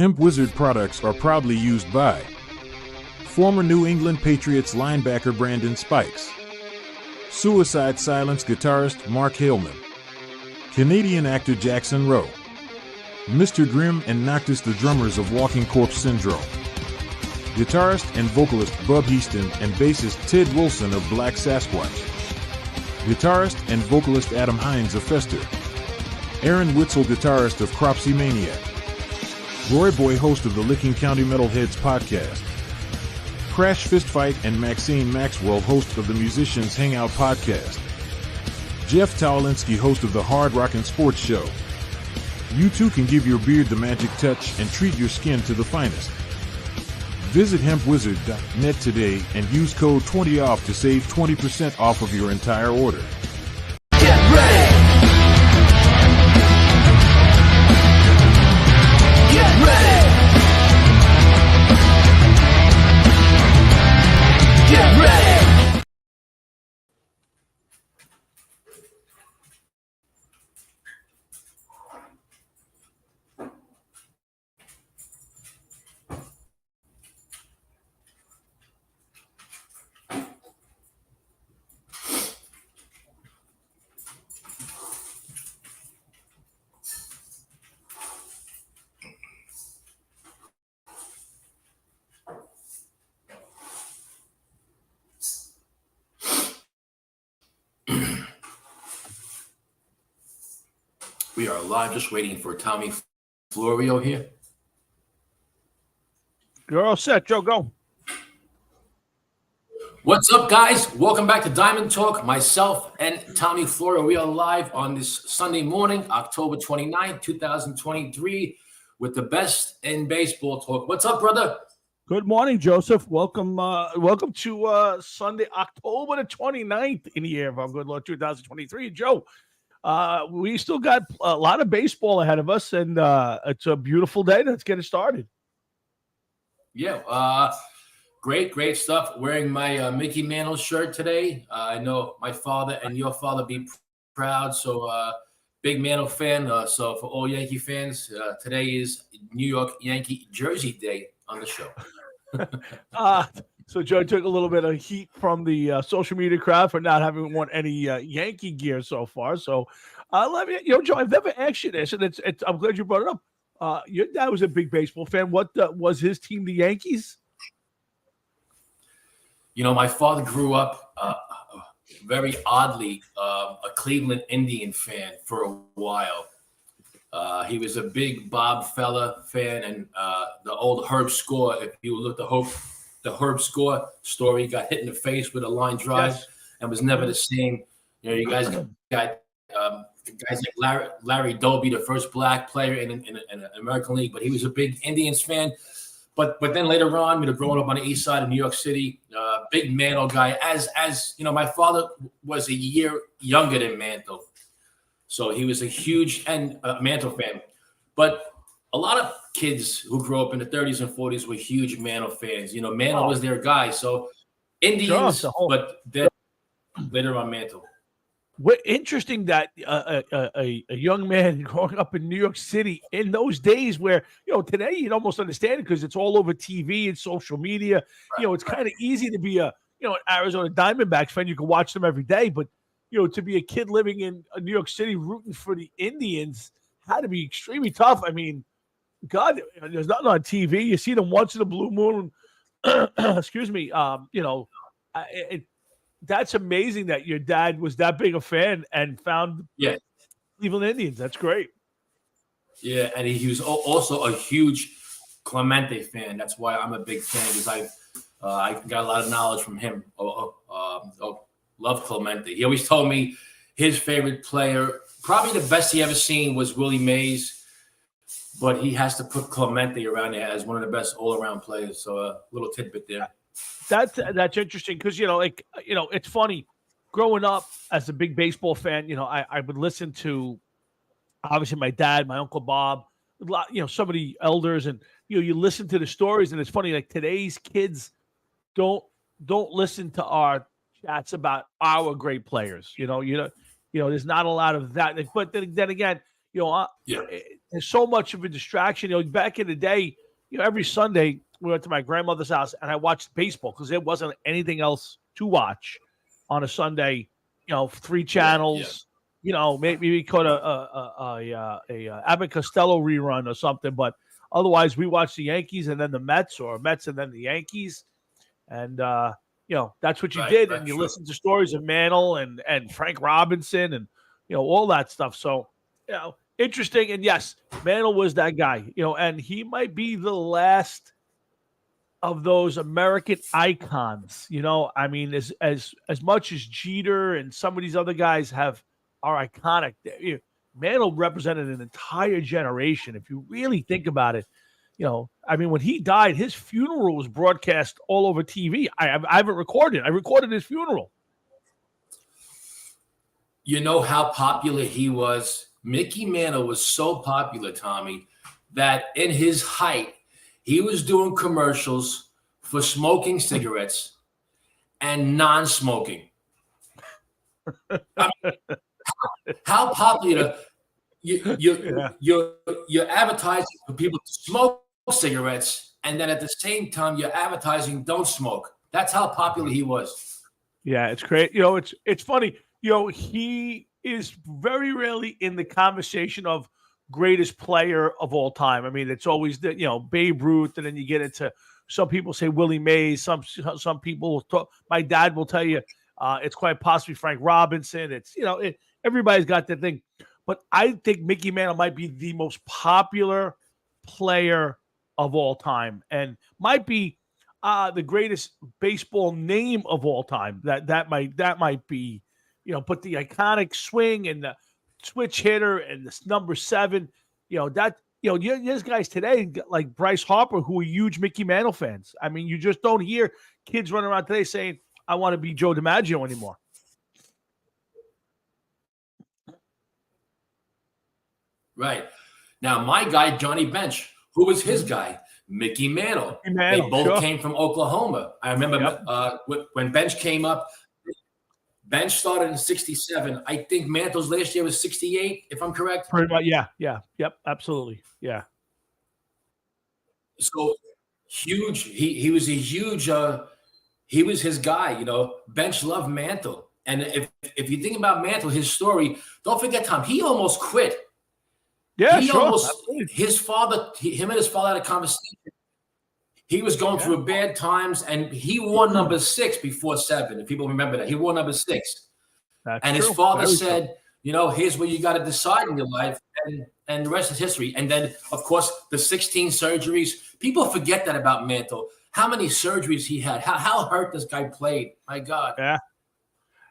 Hemp Wizard products are proudly used by former New England Patriots linebacker Brandon Spikes, Suicide Silence guitarist Mark Haleman, Canadian actor Jackson Rowe, Mr. Grimm and Noctis the drummers of Walking Corpse Syndrome, guitarist and vocalist Bub Heaston and bassist Ted Wilson of Black Sasquatch, guitarist and vocalist Adam Hines of Fester, Aaron Witzel, guitarist of Cropsy Maniac, Roy Boy, host of the Licking County Metalheads podcast, Crash Fistfight and Maxine Maxwell, host of the Musicians Hangout podcast, Jeff Towlinski, host of the Hard Rockin' Sports Show. You too can give your beard the magic touch and treat your skin to the finest. Visit hempwizard.net today and use code 20OFF to save 20% off of your entire order. Get ready! Get ready! Get ready! We are live, just waiting for Tommy Florio here. You're all set, Joe. Go. What's up, guys? Welcome back to Diamond Talk. Myself and Tommy Florio. We are live on this Sunday morning, October 29th, 2023, with the best in baseball talk. What's up, brother? Good morning, Joseph. Welcome to Sunday, October the 29th in the year of our good Lord 2023. Joe, we still got a lot of baseball ahead of us, and it's a beautiful day. Let's get it started. Yeah, great stuff. Wearing my Mickey Mantle shirt today. I know my father and your father be proud, so big Mantle fan. So for all Yankee fans, today is New York Yankee Jersey Day on the show. So Joe took a little bit of heat from the social media crowd for not having worn any Yankee gear so far. So let me, Joe, I've never asked you this, and it's I'm glad you brought it up. Your dad was a big baseball fan. What was his team, the Yankees? My father grew up very oddly a Cleveland Indian fan for a while. He was a big Bob Feller fan, and the old Herb Score. If you look the Herb Score story, he got hit in the face with a line drive and was never the same. You guys got guys like Larry Doby, the first black player in an American League, but he was a big Indians fan. But then later on, growing up on the east side of New York City, big Mantle guy. As my father was a year younger than Mantle, so he was a huge Mantle fan. But a lot of kids who grew up in the 30s and 40s were huge Mantle fans. Mantle was their guy. So Indians, but then later on Mantle. What interesting that a young man growing up in New York City in those days where, today you'd almost understand it because it's all over TV and social media. It's kind of easy to be an Arizona Diamondbacks fan. You can watch them every day, but, to be a kid living in New York City rooting for the Indians had to be extremely tough. I mean, God, there's nothing on TV. You see them once in a blue moon. Excuse me. That's amazing that your dad was that big a fan and found Cleveland Indians. That's great. Yeah, and he was also a huge Clemente fan. That's why I'm a big fan, because I got a lot of knowledge from him. Love Clemente. He always told me his favorite player, probably the best he ever seen, was Willie Mays, but he has to put Clemente around there as one of the best all-around players. So a little tidbit there. That's interesting because it's funny growing up as a big baseball fan. I would listen to obviously my dad, my Uncle Bob, some of the elders, and you listen to the stories, and it's funny, like today's kids don't listen to our chats about our great players. There's not a lot of that. But then again, is so much of a distraction. Back in the day, every Sunday we went to my grandmother's house and I watched baseball because there wasn't anything else to watch on a Sunday. 3 channels. Maybe we caught a Abbott Costello rerun or something, but otherwise we watched the Yankees and then the Mets, or Mets and then the Yankees, and that's what you did, and you listened to stories of Mantle and Frank Robinson and all that stuff. So interesting, and yes, Mantle was that guy, and he might be the last of those American icons. I mean, as much as Jeter and some of these other guys are iconic, Mantle represented an entire generation. If you really think about it, I mean, when he died, his funeral was broadcast all over TV. I haven't recorded it. I recorded his funeral. You know how popular he was? Mickey Mantle was so popular, Tommy, that in his height, he was doing commercials for smoking cigarettes and non-smoking. I mean, how popular you're advertising for people to smoke cigarettes, and then at the same time you're advertising don't smoke. That's how popular he was. Yeah, it's great. It's funny. He is very rarely in the conversation of greatest player of all time. I mean, it's always Babe Ruth, and then you get into some people say Willie Mays. Some people will talk. My dad will tell you it's quite possibly Frank Robinson. It's everybody's got their thing, but I think Mickey Mantle might be the most popular player of all time, and might be the greatest baseball name of all time. That might be, but the iconic swing and the switch hitter and this number 7, there's guys today like Bryce Harper who are huge Mickey Mantle fans. I mean, you just don't hear kids running around today saying, I want to be Joe DiMaggio anymore. Right. Now, my guy, Johnny Bench, who was his guy? Mickey Mantle. They both came from Oklahoma. I remember when Bench came up, Bench started in 67. I think Mantle's last year was 68, if I'm correct. Pretty much, yeah. Yep, absolutely. Yeah. So huge. He was a huge he was his guy, Bench loved Mantle. And if you think about Mantle, his story, don't forget, Tom, he almost quit. Yeah, he sure. Almost, his father, him and his father had a conversation. He was going through bad times, and he wore number 6 before 7. If people remember that, he wore number 6. And his father said, here's what you got to decide in your life, and the rest is history. And then, of course, the 16 surgeries. People forget that about Mantle. How many surgeries he had? How hurt this guy played? My God.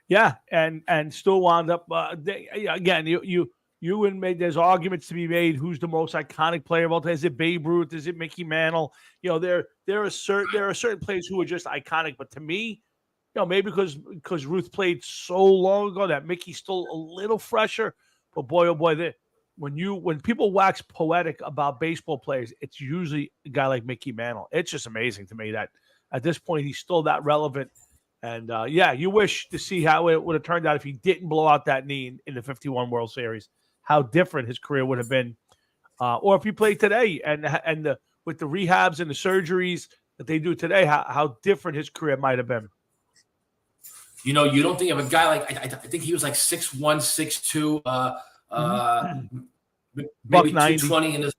Yeah, and still wound up. Again, you and me, there's arguments to be made. Who's the most iconic player of all time? Is it Babe Ruth? Is it Mickey Mantle? There are certain players who are just iconic. But to me, maybe because Ruth played so long ago that Mickey's still a little fresher. But boy, oh boy, when people wax poetic about baseball players, it's usually a guy like Mickey Mantle. It's just amazing to me that at this point he's still that relevant. And you wish to see how it would have turned out if he didn't blow out that knee in the 51 World Series. How different his career would have been, or if he played today, and with the rehabs and the surgeries that they do today, how different his career might have been. You don't think of a guy like I think he was like 6'1", 6'2", maybe 220 in his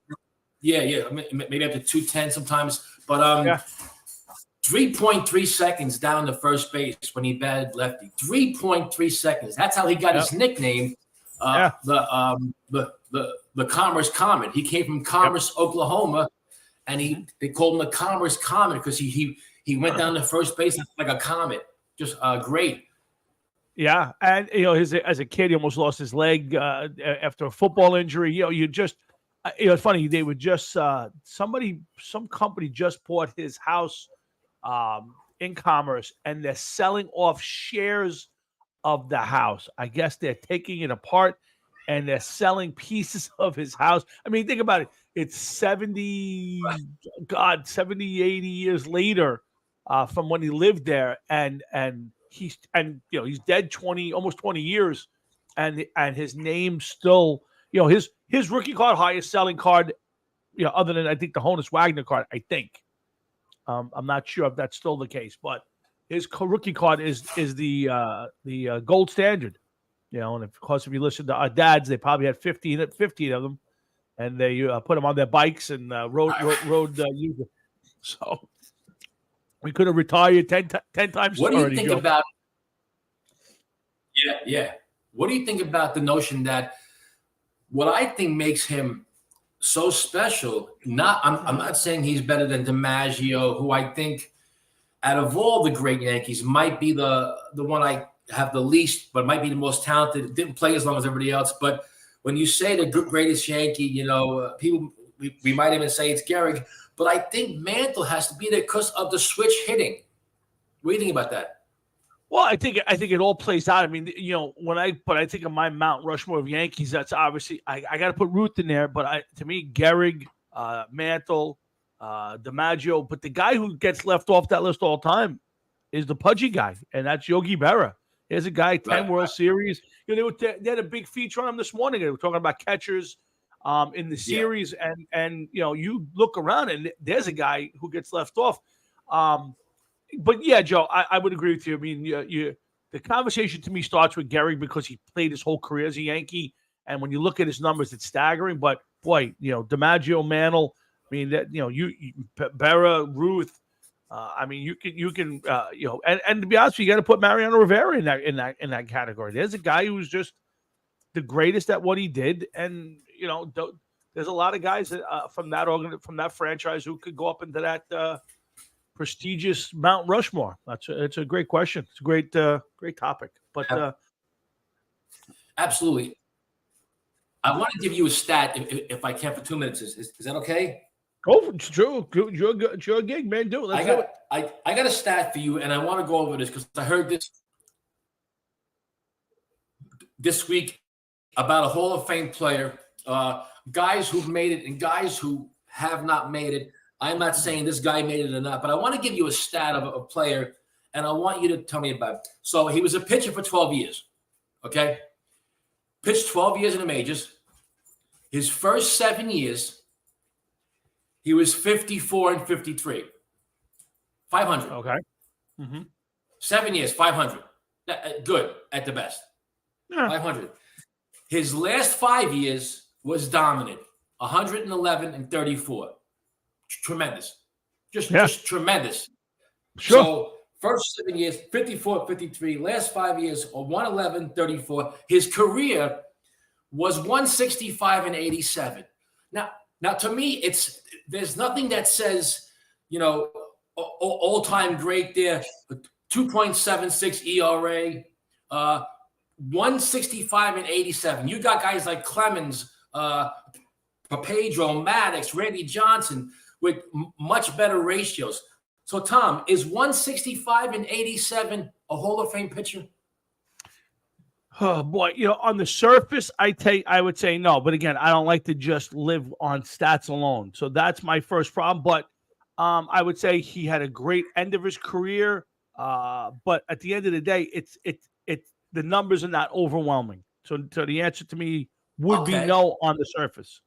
maybe up to 210 sometimes, but 3.3 seconds down to first base when he batted lefty. 3.3 seconds. That's how he got his nickname. The Commerce Comet. He came from Commerce, Oklahoma, and they called him the Commerce Comet because he went down to first base like a comet. Just great. Yeah, and as a kid, he almost lost his leg after a football injury. It's funny. They would just some company just bought his house in Commerce, and they're selling off shares of the house. I guess they're taking it apart and they're selling pieces of his house. I mean, think about it. It's 70, 80 years later from when he lived there. And he's dead almost 20 years. And his name still, his rookie card, highest selling card, other than I think the Honus Wagner card, I think. I'm not sure if that's still the case, but his rookie card is the gold standard. And of course, if you listen to our dads, they probably had 15 of them, and they put them on their bikes and rode user. So we could have retired 10 times. What do you think about? Yeah. What do you think about the notion that what I think makes him so special? I'm not saying he's better than DiMaggio, who I think out of all the great Yankees might be the one I have the least, but might be the most talented. Didn't play as long as everybody else, but when you say the greatest Yankee, people we might even say it's Gehrig, but I think Mantle has to be there because of the switch hitting. What do you think about that? Well, I think it all plays out. I mean, but I think of my Mount Rushmore of Yankees, that's obviously I got to put Ruth in there, but to me, Gehrig, Mantle, DiMaggio, but the guy who gets left off that list all the time is the pudgy guy, and that's Yogi Berra. There's a guy, 10 World Series. They had a big feature on him this morning. They were talking about catchers in the series, and you look around and there's a guy who gets left off. But yeah, Joe, I would agree with you. I mean, the conversation to me starts with Gehrig because he played his whole career as a Yankee, and when you look at his numbers, it's staggering. But boy, DiMaggio, Mantle, I mean that Berra, Ruth. I mean, you can and to be honest, you got to put Mariano Rivera in that category. There's a guy who's just the greatest at what he did, and there's a lot of guys from that franchise who could go up into that prestigious Mount Rushmore. It's a great question. It's a great topic. But absolutely, I want to give you a stat if I can for 2 minutes. Is that okay? Oh, sure, your gig, man. Do it. Let's do it. I got a stat for you, and I want to go over this because I heard this week about a Hall of Fame player, guys who've made it and guys who have not made it. I'm not saying this guy made it or not, but I want to give you a stat of a player, and I want you to tell me about it. So he was a pitcher for 12 years, okay? Pitched 12 years in the majors. His first 7 years, he was 54 and 53. 500. Okay. Mm-hmm. 7 years, 500. Good at the best. Yeah. 500. His last 5 years was dominant. 111 and 34. Tremendous. Just tremendous. Sure. So first 7 years, 54, 53. Last 5 years, 111, 34. His career was 165 and 87. Now to me, there's nothing that says, all-time great there. 2.76 ERA, 165 and 87. You got guys like Clemens, Pedro, Maddox, Randy Johnson with much better ratios. So, Tom, is 165 and 87 a Hall of Fame pitcher? Oh boy, on the surface, I would say no, but again, I don't like to just live on stats alone. So that's my first problem. But I would say he had a great end of his career. But at the end of the day, it's the numbers are not overwhelming. So the answer to me would be no on the surface.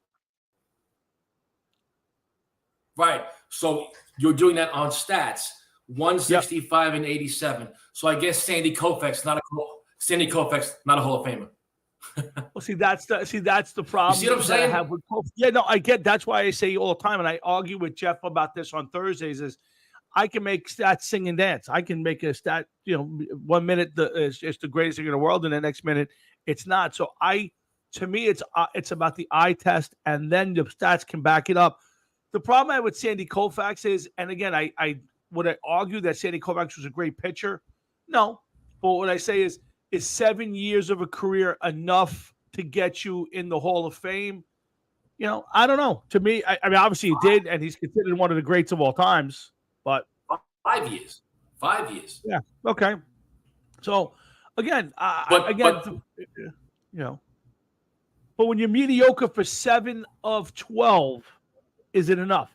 Right. So you're doing that on stats. 165 and 87. So I guess Sandy Koufax not a Hall of Famer. Well, that's the problem. You see what I'm saying? I have with Koufax. Yeah, no, I get. That's why I say all the time, and I argue with Jeff about this on Thursdays. Is I can make stats sing and dance. I can make a stat. 1 minute it's the greatest thing in the world, and the next minute it's not. So to me, it's about the eye test, and then the stats can back it up. The problem I have with Sandy Koufax is, and again, would I argue that Sandy Koufax was a great pitcher? No, but what I say is 7 years of a career enough to get you in the Hall of Fame? I don't know. To me, I mean, obviously he did, and he's considered one of the greats of all times. But 5 years. 5 years. Yeah. Okay. So again, but when you're mediocre for 7 of 12, is it enough?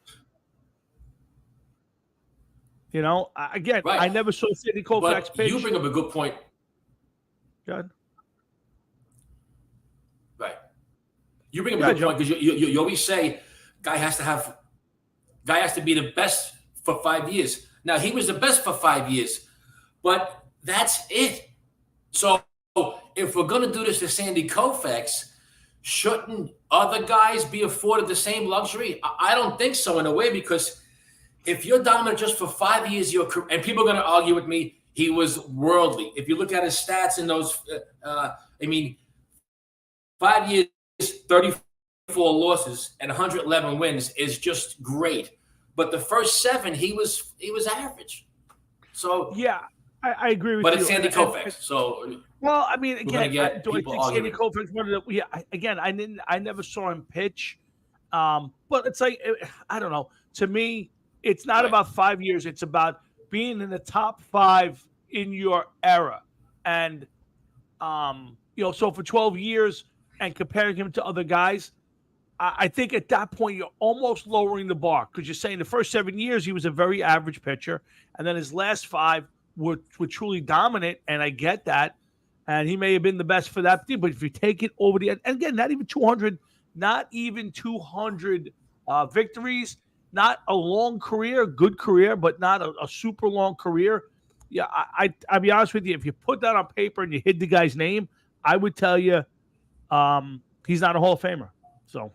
Again, right. I never saw Sandy Koufax pitch. You bring up a good point. Good. Right. You bring up a good point because you always say guy has to be the best for 5 years. Now he was the best for 5 years, but that's it. So if we're going to do this to Sandy Koufax, shouldn't other guys be afforded the same luxury? I don't think so in a way, because if you're dominant just for 5 years, and people are going to argue with me, he was worldly. If you look at his stats in those, 5 years, 34 losses and 111 wins is just great. But the first 7, he was average. So yeah, I agree with you. But it's Sandy Koufax. So well, I mean, again, do I think arguing. Sandy Koufax one of the? Yeah, again, I never saw him pitch, but it's like, I don't know. To me, it's not about 5 years. It's about being in the top 5 in your era, and so for 12 years and comparing him to other guys, I think at that point you're almost lowering the bar, because you're saying the first 7 years he was a very average pitcher, and then his last 5 were truly dominant, and I get that, and he may have been the best for that team. But if you take it over the end, and again, not even 200 victories, not a long career, good career, but not a super long career. Yeah, I'll be honest with you. If you put that on paper and you hid the guy's name, I would tell you he's not a Hall of Famer. So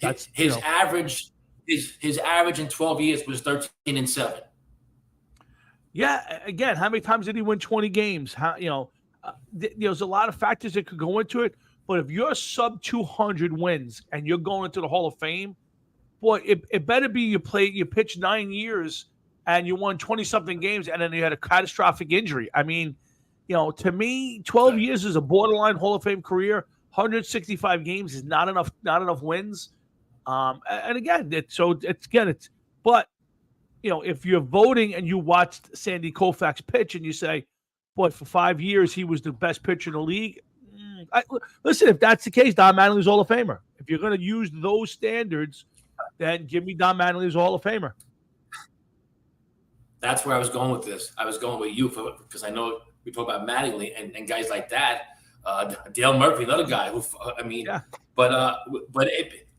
that's his average. His average in 12 years was 13-7. Yeah. Again, how many times did he win 20 games? There's a lot of factors that could go into it. But if you're sub 200 wins and you're going into the Hall of Fame, boy, it better be you pitched 9 years and you won 20-something games, and then you had a catastrophic injury. I mean, to me, 12 years is a borderline Hall of Fame career. 165 games is not enough wins. And again, but if you're voting and you watched Sandy Koufax pitch and you say, boy, for 5 years he was the best pitcher in the league. Listen, if that's the case, Don Mattingly's Hall of Famer. If you're going to use those standards, then give me Don Mattingly as a Hall of Famer. That's where I was going with this. I was going with you because I know we talk about Mattingly and guys like that. Dale Murphy, another guy who, but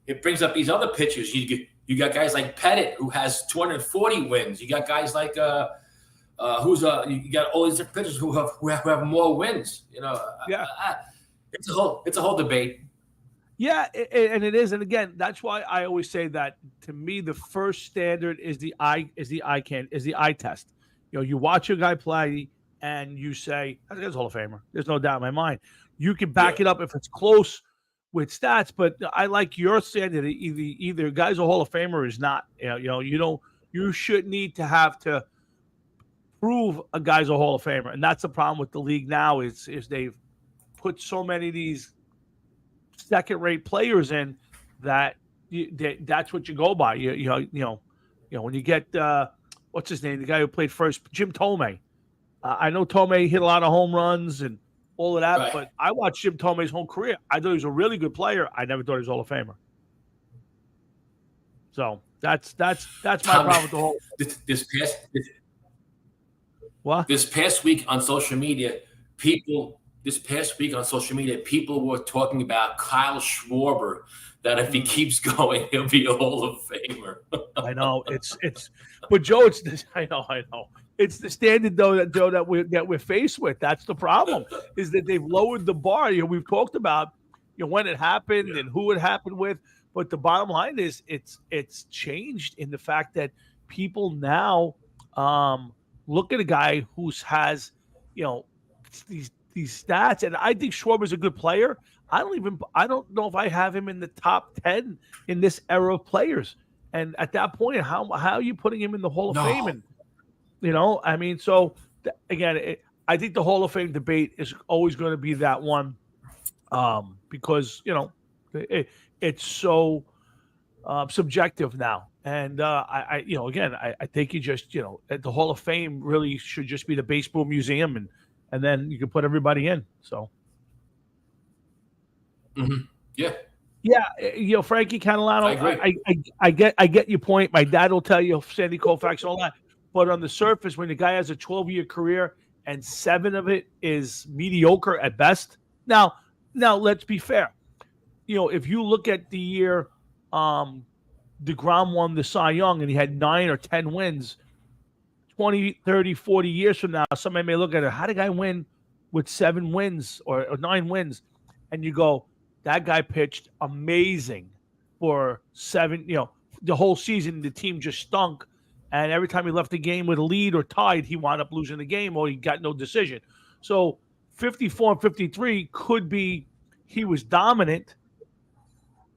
it brings up these other pitchers. You got guys like Pettit, who has 240 wins. You got guys like you got all these pitchers who have more wins. It's a whole debate. Yeah, and it is. And again, that's why I always say that, to me, the first standard is the eye test. You watch a guy play and you say, that's a Hall of Famer. There's no doubt in my mind. You can back it up if it's close with stats, but I like your standard. Either a guy's a Hall of Famer or is not. You should need to have to prove a guy's a Hall of Famer, and that's the problem with the league now. Is they've put so many of these second-rate players in that that's what you go by. When you get what's his name, the guy who played first, Jim Thome. I know Thome hit a lot of home runs and all of that, but I watched Jim Thome's whole career. I thought he was a really good player. I never thought he was a Hall of Famer. So that's my problem with the whole. This past week on social media, people were talking about Kyle Schwarber, that if he keeps going, he'll be a Hall of Famer. I know but Joe, I know. It's the standard though that we're faced with. That's the problem, is that they've lowered the bar. We've talked about when it happened and who it happened with, but the bottom line is it's changed in the fact that people now look at a guy who has these stats, and I think Schwarber's a good player. I don't know if I have him in the top 10 in this era of players. And at that point, how are you putting him in the Hall of Fame? And again, I think the Hall of Fame debate is always going to be that one, because it's so subjective now. And I think you just the Hall of Fame really should just be the baseball museum, and then you can put everybody in. So. Mm-hmm. Yeah. Yeah, Frankie Catalano, I get your point. My dad will tell you Sandy Koufax, all that. But on the surface, when the guy has a 12-year career and 7 of it is mediocre at best, now let's be fair. if you look at the year DeGrom won the Cy Young and he had 9 or 10 wins, 20, 30, 40 years from now, somebody may look at it, how did the guy win with 7 wins or 9 wins? And you go, that guy pitched amazing for 7, the whole season. The team just stunk. And every time he left the game with a lead or tied, he wound up losing the game or he got no decision. So 54 and 53 could be he was dominant,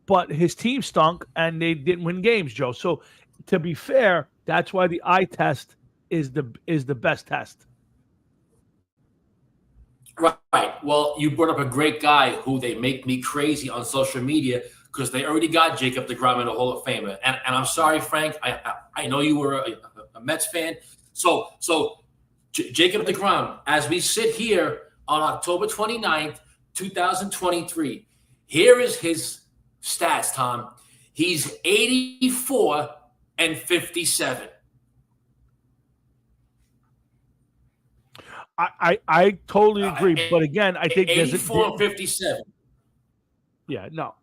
but his team stunk and they didn't win games, Joe. So to be fair, that's why the eye test is the best test. Right. Well, you brought up a great guy who they make me crazy on social media because they already got Jacob deGrom in the Hall of Fame. And I'm sorry, Frank. I know you were a Mets fan. So Jacob deGrom, as we sit here on October 29th, 2023, here is his stats, Tom. He's 84 and 57. I totally agree, but again, I think 84 and 57. Yeah, no.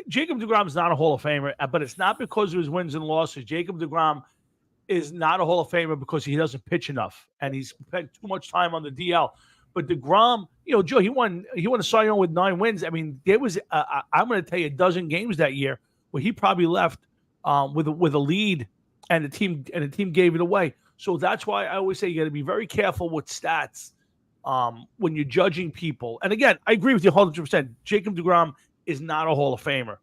Jacob deGrom is not a Hall of Famer, but it's not because of his wins and losses. Jacob deGrom is not a Hall of Famer because he doesn't pitch enough and he's spent too much time on the DL. But deGrom, Joe, he won a Cy Young with 9 wins. I mean, there was I'm going to tell you a dozen games that year where he probably left with a lead and the team gave it away. So that's why I always say you got to be very careful with stats when you're judging people. And again, I agree with you 100%. Jacob deGrom is not a Hall of Famer.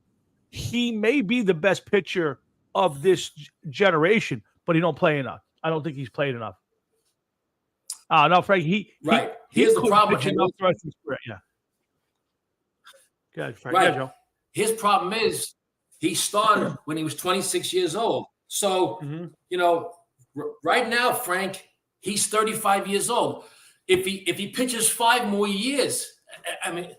He may be the best pitcher of this generation, but he don't play enough. I don't think he's played enough. No, Frank. Here's the problem. Yeah. Good, Frank. Right. Yeah, Joe. His problem is he started when he was 26 years old. So right now, Frank, he's 35 years old. If he pitches 5 more years, I mean,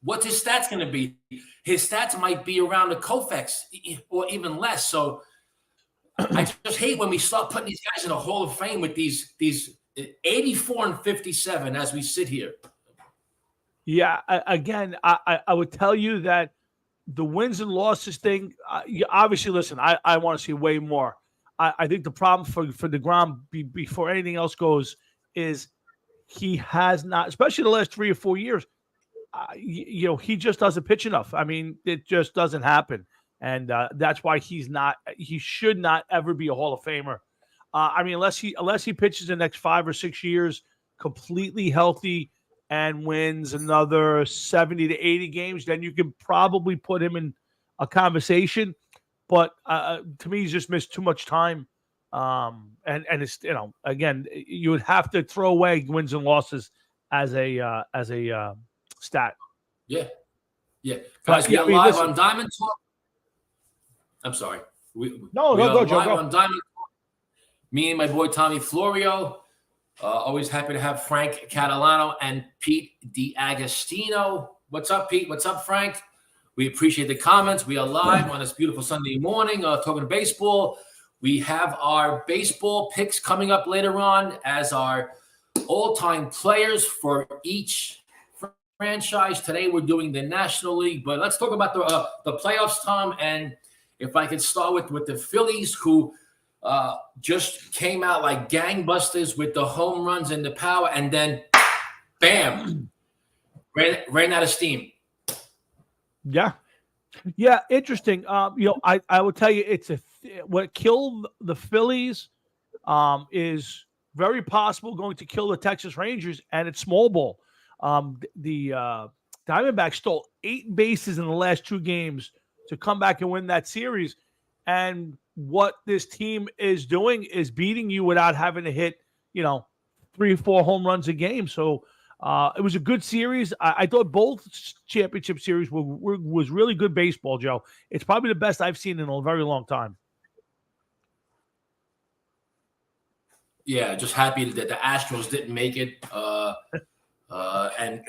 what's his stats going to be? His stats might be around the Koufax or even less. So I just hate when we start putting these guys in a Hall of Fame with these 84 and 57 as we sit here. Yeah, again, I would tell you that the wins and losses thing, obviously, listen, I want to see way more. I think the problem for deGrom before anything else goes is he has not, especially the last 3 or 4 years, he just doesn't pitch enough. I mean, it just doesn't happen. And that's why he should not ever be a Hall of Famer. I mean, unless he pitches the next 5 or 6 years completely healthy and wins another 70 to 80 games, then you can probably put him in a conversation. But to me, he's just missed too much time. And it's, again, you would have to throw away wins and losses as a stat. Yeah. Guys, we are live on Diamond Talk. I'm sorry. We are live on Diamond Talk. Me and my boy Tommy Florio. Always happy to have Frank Catalano and Pete D'Agostino. What's up, Pete? What's up, Frank? We appreciate the comments. We are live on this beautiful Sunday morning talking baseball. We have our baseball picks coming up later on as our all-time players for each franchise. Today we're doing the National League, but let's talk about the playoffs, Tom. And if I could start with the Phillies, who just came out like gangbusters with the home runs and the power, and then bam, ran out of steam. Yeah, interesting. I would tell you what killed the Phillies is very possible going to kill the Texas Rangers, and it's small ball. The Diamondbacks stole 8 bases in the last 2 games to come back and win that series. And what this team is doing is beating you without having to hit, 3 or 4 home runs a game. So it was a good series. I thought both championship series was really good baseball, Joe. It's probably the best I've seen in a very long time. Yeah, just happy that the Astros didn't make it. And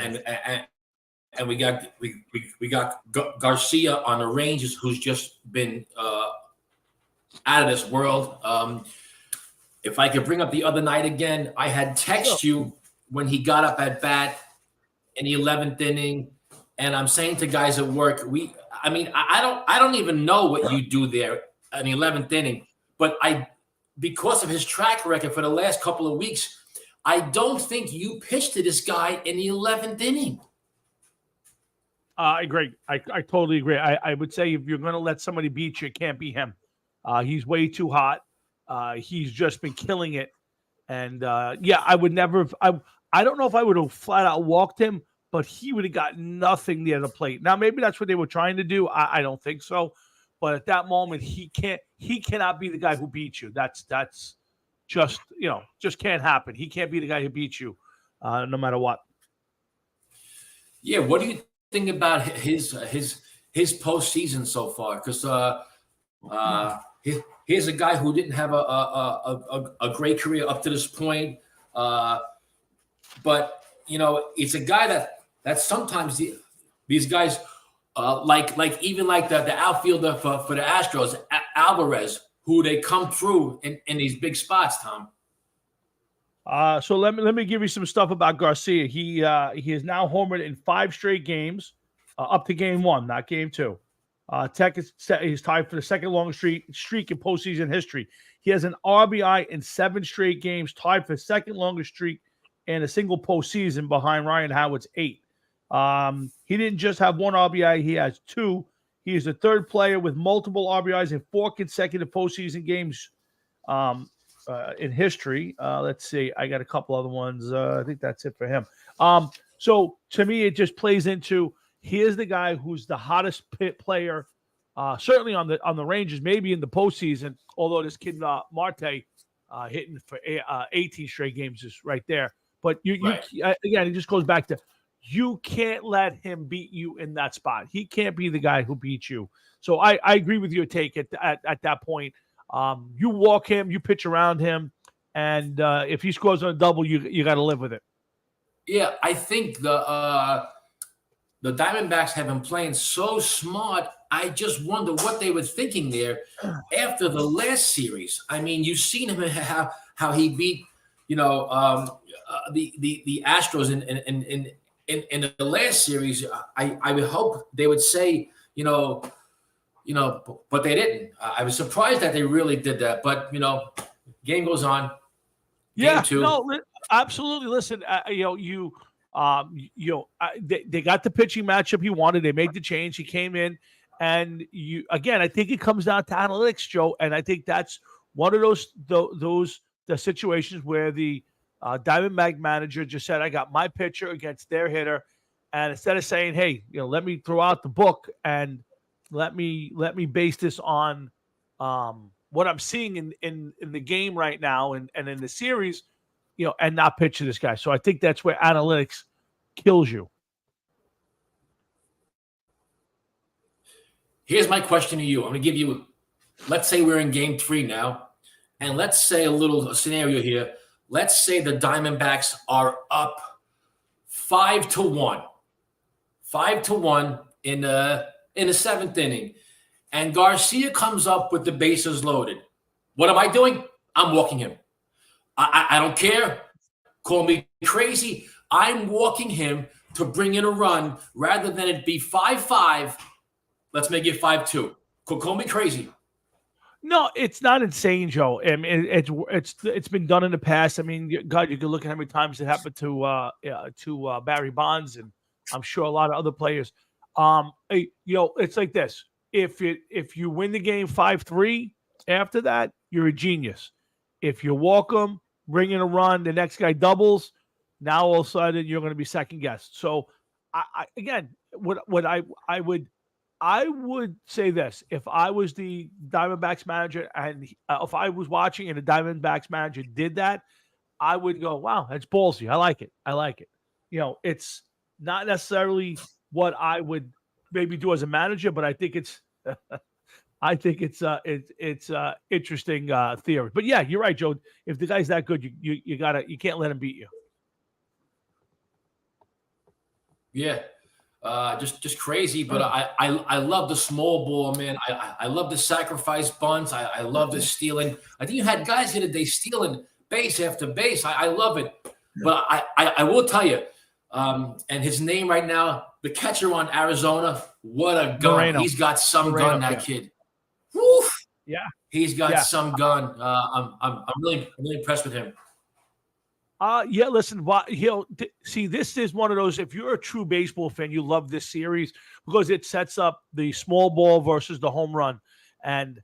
we got Garcia on the Rangers, who's just been out of this world. If I could bring up the other night again, I had texted you when he got up at bat in the 11th inning and I'm saying to guys at work, I don't even know what you do there in the 11th inning, but because of his track record for the last couple of weeks, I don't think you pitched to this guy in the 11th inning. I agree. I totally agree. I would say if you're going to let somebody beat you, it can't be him. He's way too hot. He's just been killing it. And I would never have. I don't know if I would have flat out walked him, but he would have got nothing near the plate. Now, maybe that's what they were trying to do. I don't think so. But at that moment, he cannot be the guy who beats you. That's just, just can't happen. He can't be the guy who beats you, no matter what. Yeah, what do you think about his postseason so far? Because here's a guy who didn't have a great career up to this point, but it's a guy that sometimes these guys like the outfielder for the Astros, Alvarez, who they come through in these big spots, Tom. So let me give you some stuff about Garcia. He is now homered in 5 straight games, up to game 1, not game 2. He's tied for the second longest streak in postseason history. He has an RBI in 7 straight games, tied for second longest streak in a single postseason behind Ryan Howard's 8. He didn't just have 1 RBI; he has 2. He is the 3rd player with multiple RBIs in 4 consecutive postseason games in history. Let's see. I got a couple other ones. I think that's it for him. So to me, it just plays into here's the guy who's the hottest player, certainly on the Rangers, maybe in the postseason. Although this kid Marte hitting for 18 straight games is right there. But again, it just goes back to you can't let him beat you in that spot. He can't be the guy who beats you. So I agree with your take at that point. You walk him, you pitch around him, and if he scores on a double, you got to live with it. Yeah, I think the Diamondbacks have been playing so smart. I just wonder what they were thinking there after the last series. I mean, you've seen him how he beat the Astros in the last series. I would hope they would say but they didn't. I was surprised that they really did that. But game goes on. Game 2. No, absolutely. Listen, they got the pitching matchup he wanted. They made the change. He came in, and I think it comes down to analytics, Joe. And I think that's one of the situations where the Diamondback manager just said, "I got my pitcher against their hitter," and instead of saying, "Hey, let me throw out the book and let me base this on what I'm seeing in the game right now and in the series, and not pitch to this guy." So I think that's where analytics kills you. Here's my question to you. I'm going to give you, let's say we're in game 3 now, and let's say a scenario here. Let's say the Diamondbacks are up 5-1. 5-1 in the 7th inning, and Garcia comes up with the bases loaded. What am I doing? I'm walking him. I don't care. Call me crazy. I'm walking him to bring in a run rather than it be 5-5. Let's make it 5-2. Call me crazy. No, it's not insane, Joe. I mean, it's been done in the past. I mean, God, you can look at how many times it happened to Barry Bonds, and I'm sure a lot of other players. It's like this: if you win the game 5-3, after that, you're a genius. If you walk them, bring in a run, the next guy doubles, now all of a sudden you're going to be second guessed. So, I would say this: if I was the Diamondbacks manager and if I was watching and the Diamondbacks manager did that, I would go, "Wow, that's ballsy. I like it. It's not necessarily what I would maybe do as a manager, but I think it's interesting theory." But yeah, you're right, Joe. If the guy's that good, you can't let him beat you. Yeah. Just crazy, but I love the small ball, man. I love the sacrifice bunts. I love the stealing. I think you had guys here today stealing base after base. I love it. But I will tell you, And his name right now, the catcher on Arizona, what a gun. Moreno. He's got some Moreno, gun, that yeah. kid. Woof. Yeah. He's got Yeah. some gun. I'm really impressed with him. Yeah, listen, see, this is one of those, if you're a true baseball fan, you love this series because it sets up the small ball versus the home run. And,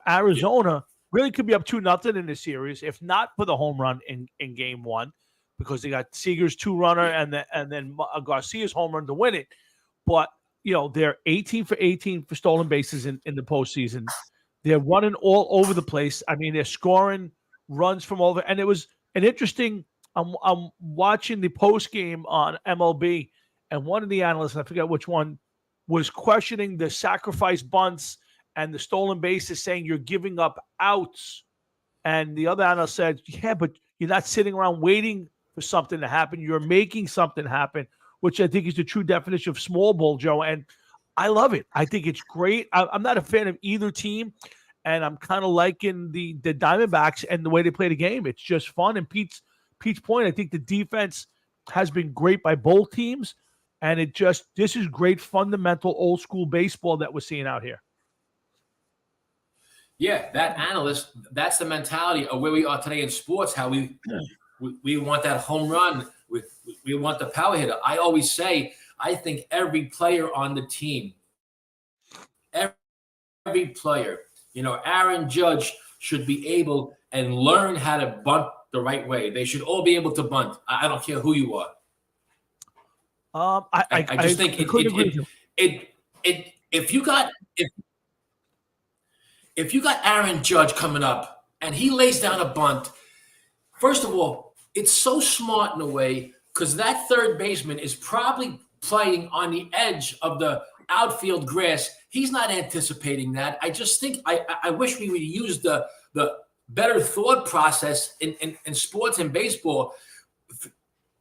Arizona really could be up 2-0 in this series, if not for the home run in game one, because they got Seager's 2-runner and then Garcia's home run to win it. But, they're 18 for 18 for stolen bases in the postseason. They're running all over the place. I mean, they're scoring runs from over, and it was an interesting. I'm watching the post game on MLB, and one of the analysts, I forget which one, was questioning the sacrifice bunts and the stolen bases, saying you're giving up outs. And the other analyst said, "Yeah, but you're not sitting around waiting for something to happen. You're making something happen," which I think is the true definition of small ball, Joe. And I love it. I think it's great. I'm not a fan of either team, and I'm kind of liking the Diamondbacks and the way they play the game. It's just fun. And Pete's point, I think the defense has been great by both teams, and this is great fundamental old school baseball that we're seeing out here. Yeah, that analyst, that's the mentality of where we are today in sports, how we want that home run, we want the power hitter. I always say, I think every player on the team, every player, Aaron Judge should be able and learn how to bunt the right way. They should all be able to bunt. I don't care who you are. I just think if you got Aaron Judge coming up and he lays down a bunt, first of all, it's so smart in a way because that third baseman is probably playing on the edge of the outfield grass. He's not anticipating that. I just think I wish we would use the better thought process in sports and baseball.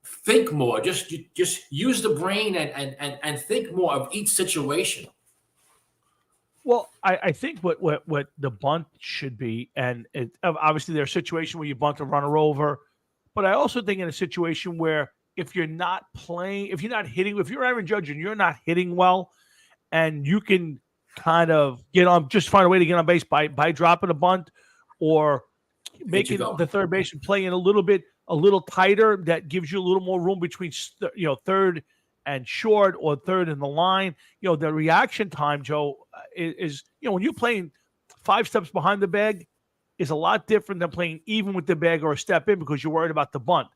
Think more. Just use the brain and think more of each situation. Well, I think what the bunt should be, and obviously there's a situation where you bunt a runner over, but I also think in a situation where if you're not playing, if you're not hitting, if you're Aaron Judge and you're not hitting well, and you can kind of just find a way to get on base by dropping a bunt or making the third baseman playing a little tighter, that gives you a little more room between third and short or third in the line. The reaction time, Joe, is when you're playing 5 steps behind the bag is a lot different than playing even with the bag or a step in because you're worried about the bunt.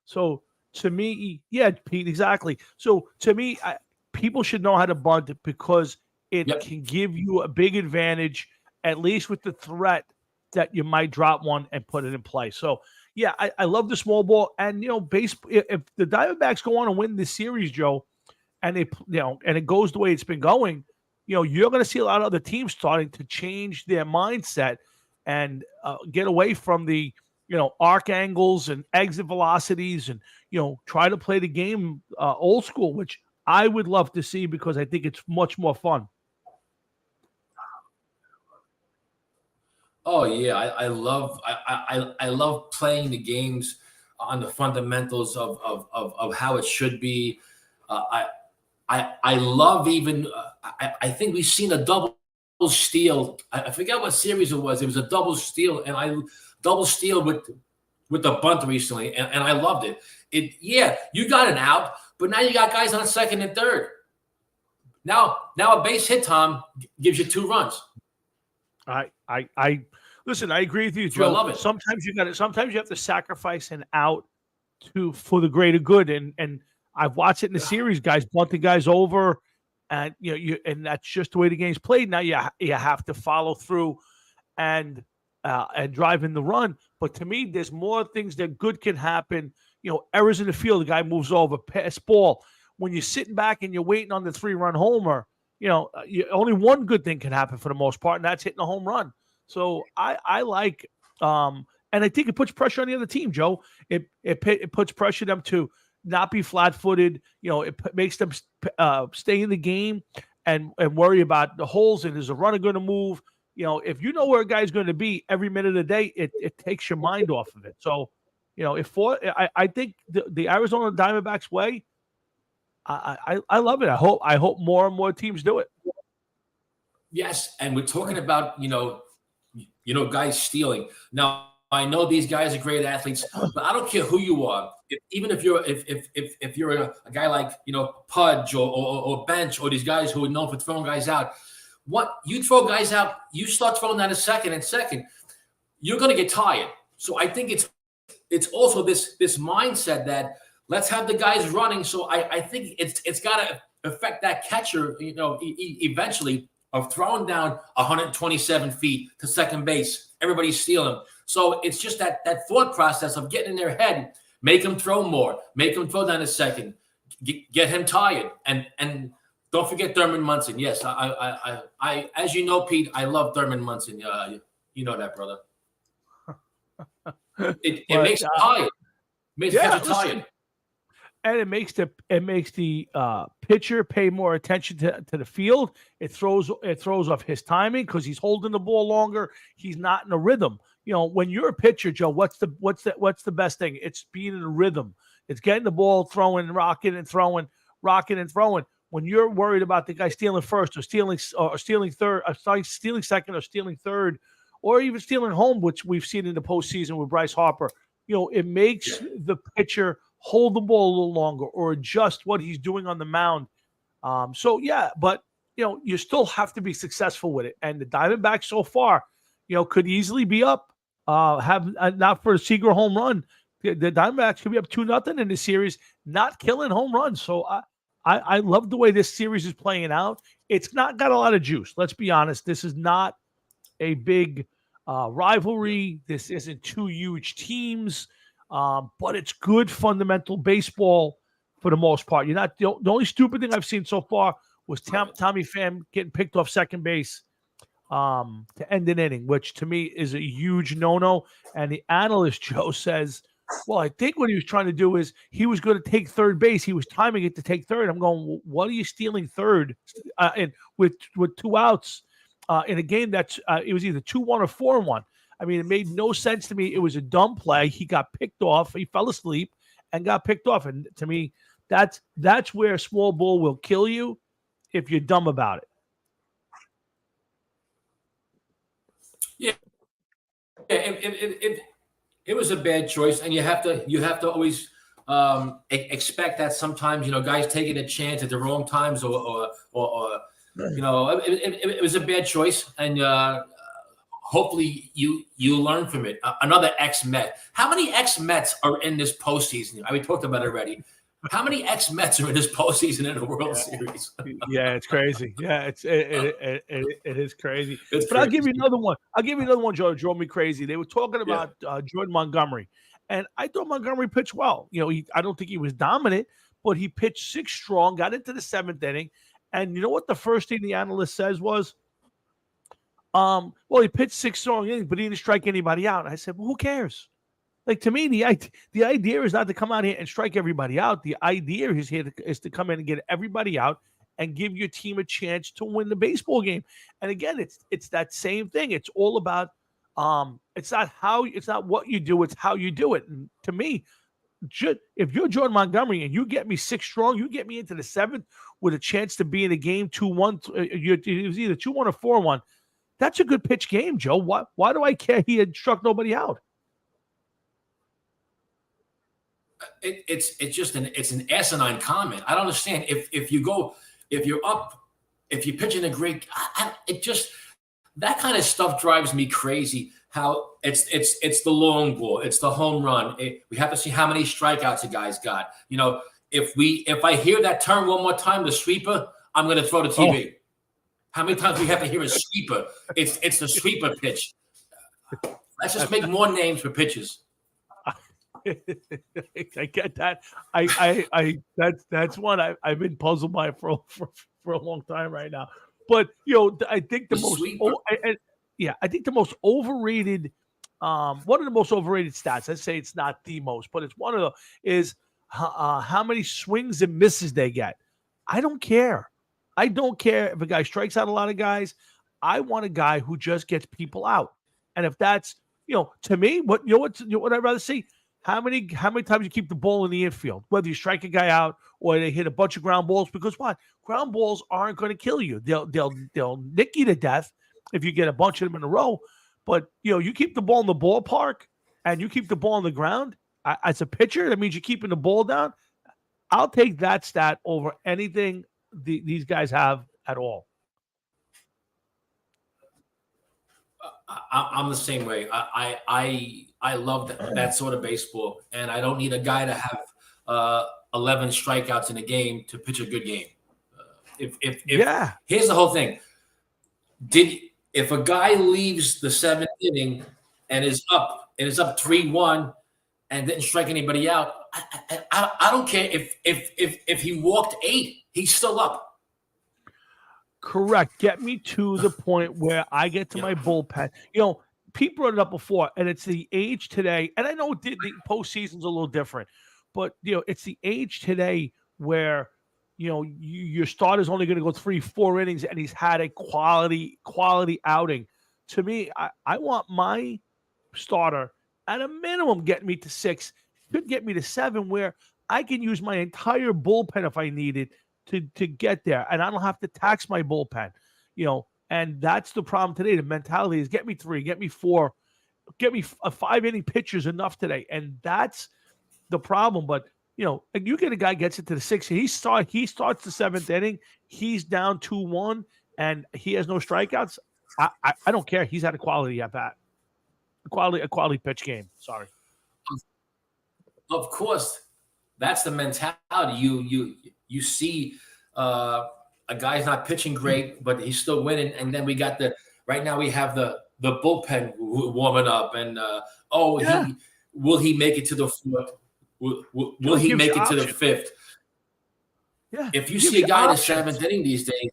So to me, yeah, Pete, exactly. So to me, people should know how to bunt because it can give you a big advantage, at least with the threat that you might drop one and put it in play. So yeah, I love the small ball, and if the Diamondbacks go on and win this series, Joe, and and it goes the way it's been going, you're going to see a lot of other teams starting to change their mindset and get away from the arc angles and exit velocities, and try to play the game old school, which I would love to see because I think it's much more fun. Oh yeah, I love playing the games on the fundamentals of how it should be. I love even. I think we've seen a double steal. I forget what series it was. It was a double steal, and I double steal with the bunt recently, and I loved it. You got an out, but now you got guys on second and third. Now a base hit, Tom, gives you 2 runs. I listen. I agree with you, Joe. I love it. Sometimes you have to sacrifice an out for the greater good, and I've watched it in the series. Guys bunting guys over, and and that's just the way the game's played. Now you have to follow through and drive in the run. But to me, there's more things that good can happen. Errors in the field. The guy moves over, pass ball. When you're sitting back and you're waiting on the 3-run homer, only one good thing can happen for the most part, and that's hitting a home run. So I like, and I think it puts pressure on the other team, Joe. It puts pressure on them to not be flat-footed. It makes them stay in the game and worry about the holes, and is a runner going to move? If you know where a guy's going to be every minute of the day, it takes your mind off of it. So, I think the Arizona Diamondbacks way, I love it. I hope more and more teams do it. Yes, and we're talking about guys stealing. Now I know these guys are great athletes, but I don't care who you are. Even if you're if you're a guy like Pudge or Bench or these guys who are known for throwing guys out, what you throw guys out, you start throwing that a second, you're going to get tired. So I think it's also this mindset that let's have the guys running. So I think it's got to affect that catcher, eventually, of throwing down 127 feet to second base. Everybody's stealing. So it's just that thought process of getting in their head, make them throw more, make them throw down a second, get him tired. And don't forget Thurman Munson. Yes, I as you know, Pete, I love Thurman Munson. You know that, brother. It makes you tired. Makes you tired. And it makes the pitcher pay more attention to the field. It throws off his timing because he's holding the ball longer. He's not in a rhythm. When you're a pitcher, Joe, what's the best thing? It's being in a rhythm. It's getting the ball, throwing, rocking and throwing, rocking and throwing. When you're worried about the guy stealing first or stealing third, or stealing second or stealing third, or even stealing home, which we've seen in the postseason with Bryce Harper, it makes the pitcher hold the ball a little longer or adjust what he's doing on the mound. But you still have to be successful with it. And the Diamondbacks so far, could easily be up. Not for a Seager home run. The Diamondbacks could be up 2-0 in this series, not killing home runs. So I love the way this series is playing out. It's not got a lot of juice. Let's be honest. This is not a big rivalry. This isn't two huge teams. But it's good fundamental baseball for the most part. You're not the only stupid thing I've seen so far was Tommy Pham getting picked off second base to end an inning, which to me is a huge no-no. And the analyst, Joe, says, well, I think what he was trying to do is he was going to take third base. He was timing it to take third. I'm going, well, what are you stealing third? And with 2 outs in a game that's it was either 2-1 or 4-1. I mean, it made no sense to me. It was a dumb play. He got picked off. He fell asleep and got picked off. And to me, that's where a small ball will kill you if you're dumb about it. Yeah, it was a bad choice, and you have to always expect that sometimes guys taking a chance at the wrong times or it was a bad choice, and hopefully you learn from it. Another ex-Met. How many ex-Mets are in this postseason? We talked about it already. How many ex-Mets are in this postseason in the World Series? Yeah, it's crazy. Yeah, it is crazy. I'll give you another one. Joe, drove me crazy. They were talking about Jordan Montgomery, and I thought Montgomery pitched well. I don't think he was dominant, but he pitched 6 strong, got into the 7th inning, and you know what the first thing the analyst says was, well, he pitched 6 strong innings, but he didn't strike anybody out. And I said, well, who cares? Like, to me, the idea is not to come out here and strike everybody out. The idea is to come in and get everybody out and give your team a chance to win the baseball game. And again, it's that same thing. It's all about it's not what you do, it's how you do it. And to me, if you're Jordan Montgomery and you get me 6 strong, you get me into the 7th with a chance to be in a game 2-1. It was either 2-1 or 4-1. That's a good pitch game, Joe. Why do I care he had struck nobody out? It's just an asinine comment. I don't understand. If you're up, if you're pitching a great, that kind of stuff drives me crazy. How it's the long ball, it's the home run. We have to see how many strikeouts a guy's got. If I hear that term one more time, the sweeper, I'm going to throw the TV. Oh. How many times we have to hear a sweeper? It's the sweeper pitch. Let's just make more names for pitches. I get that. That's one I've been puzzled by for a long time right now. But I think the most overrated, one of the most overrated stats. I'd say it's not the most, but it's one of is how many swings and misses they get. I don't care. I don't care if a guy strikes out a lot of guys. I want a guy who just gets people out. And if that's to me, what I'd rather see. how many times you keep the ball in the infield, whether you strike a guy out or they hit a bunch of ground balls, because what? Ground balls aren't going to kill you. They'll nick you to death if you get a bunch of them in a row. But you keep the ball in the ballpark and you keep the ball on the ground. As a pitcher, that means you're keeping the ball down. I'll take that stat over anything these guys have at all. I'm the same way. I love that sort of baseball, and I don't need a guy to have 11 strikeouts in a game to pitch a good game. Here's the whole thing: if a guy leaves the seventh inning and is up 3-1 and didn't strike anybody out, I don't care if he walked 8, he's still up. Correct. Get me to the point where I get to my bullpen. Pete brought it up before, and it's the age today. And I know the postseason's a little different, but it's the age today where your starter's only going to go 3-4 innings, and he's had a quality outing. To me, I want my starter at a minimum getting me to 6, could get me to 7, where I can use my entire bullpen if I need it to get there, and I don't have to tax my bullpen, and that's the problem today. The mentality is get me 3, get me 4, get me a 5-inning pitcher's enough today, and that's the problem. But you get a guy gets it to the 6th, he starts the 7th inning, he's down 2-1, and he has no strikeouts. I don't care. He's had a quality at bat, a quality pitch game. Sorry. Of course, that's the mentality. You see a guy's not pitching great, but he's still winning. And then we got right now we have the bullpen warming up. And, will he make it to the 4th? Will he make it to the 5th? Yeah. If you see a guy in the 7th inning these days,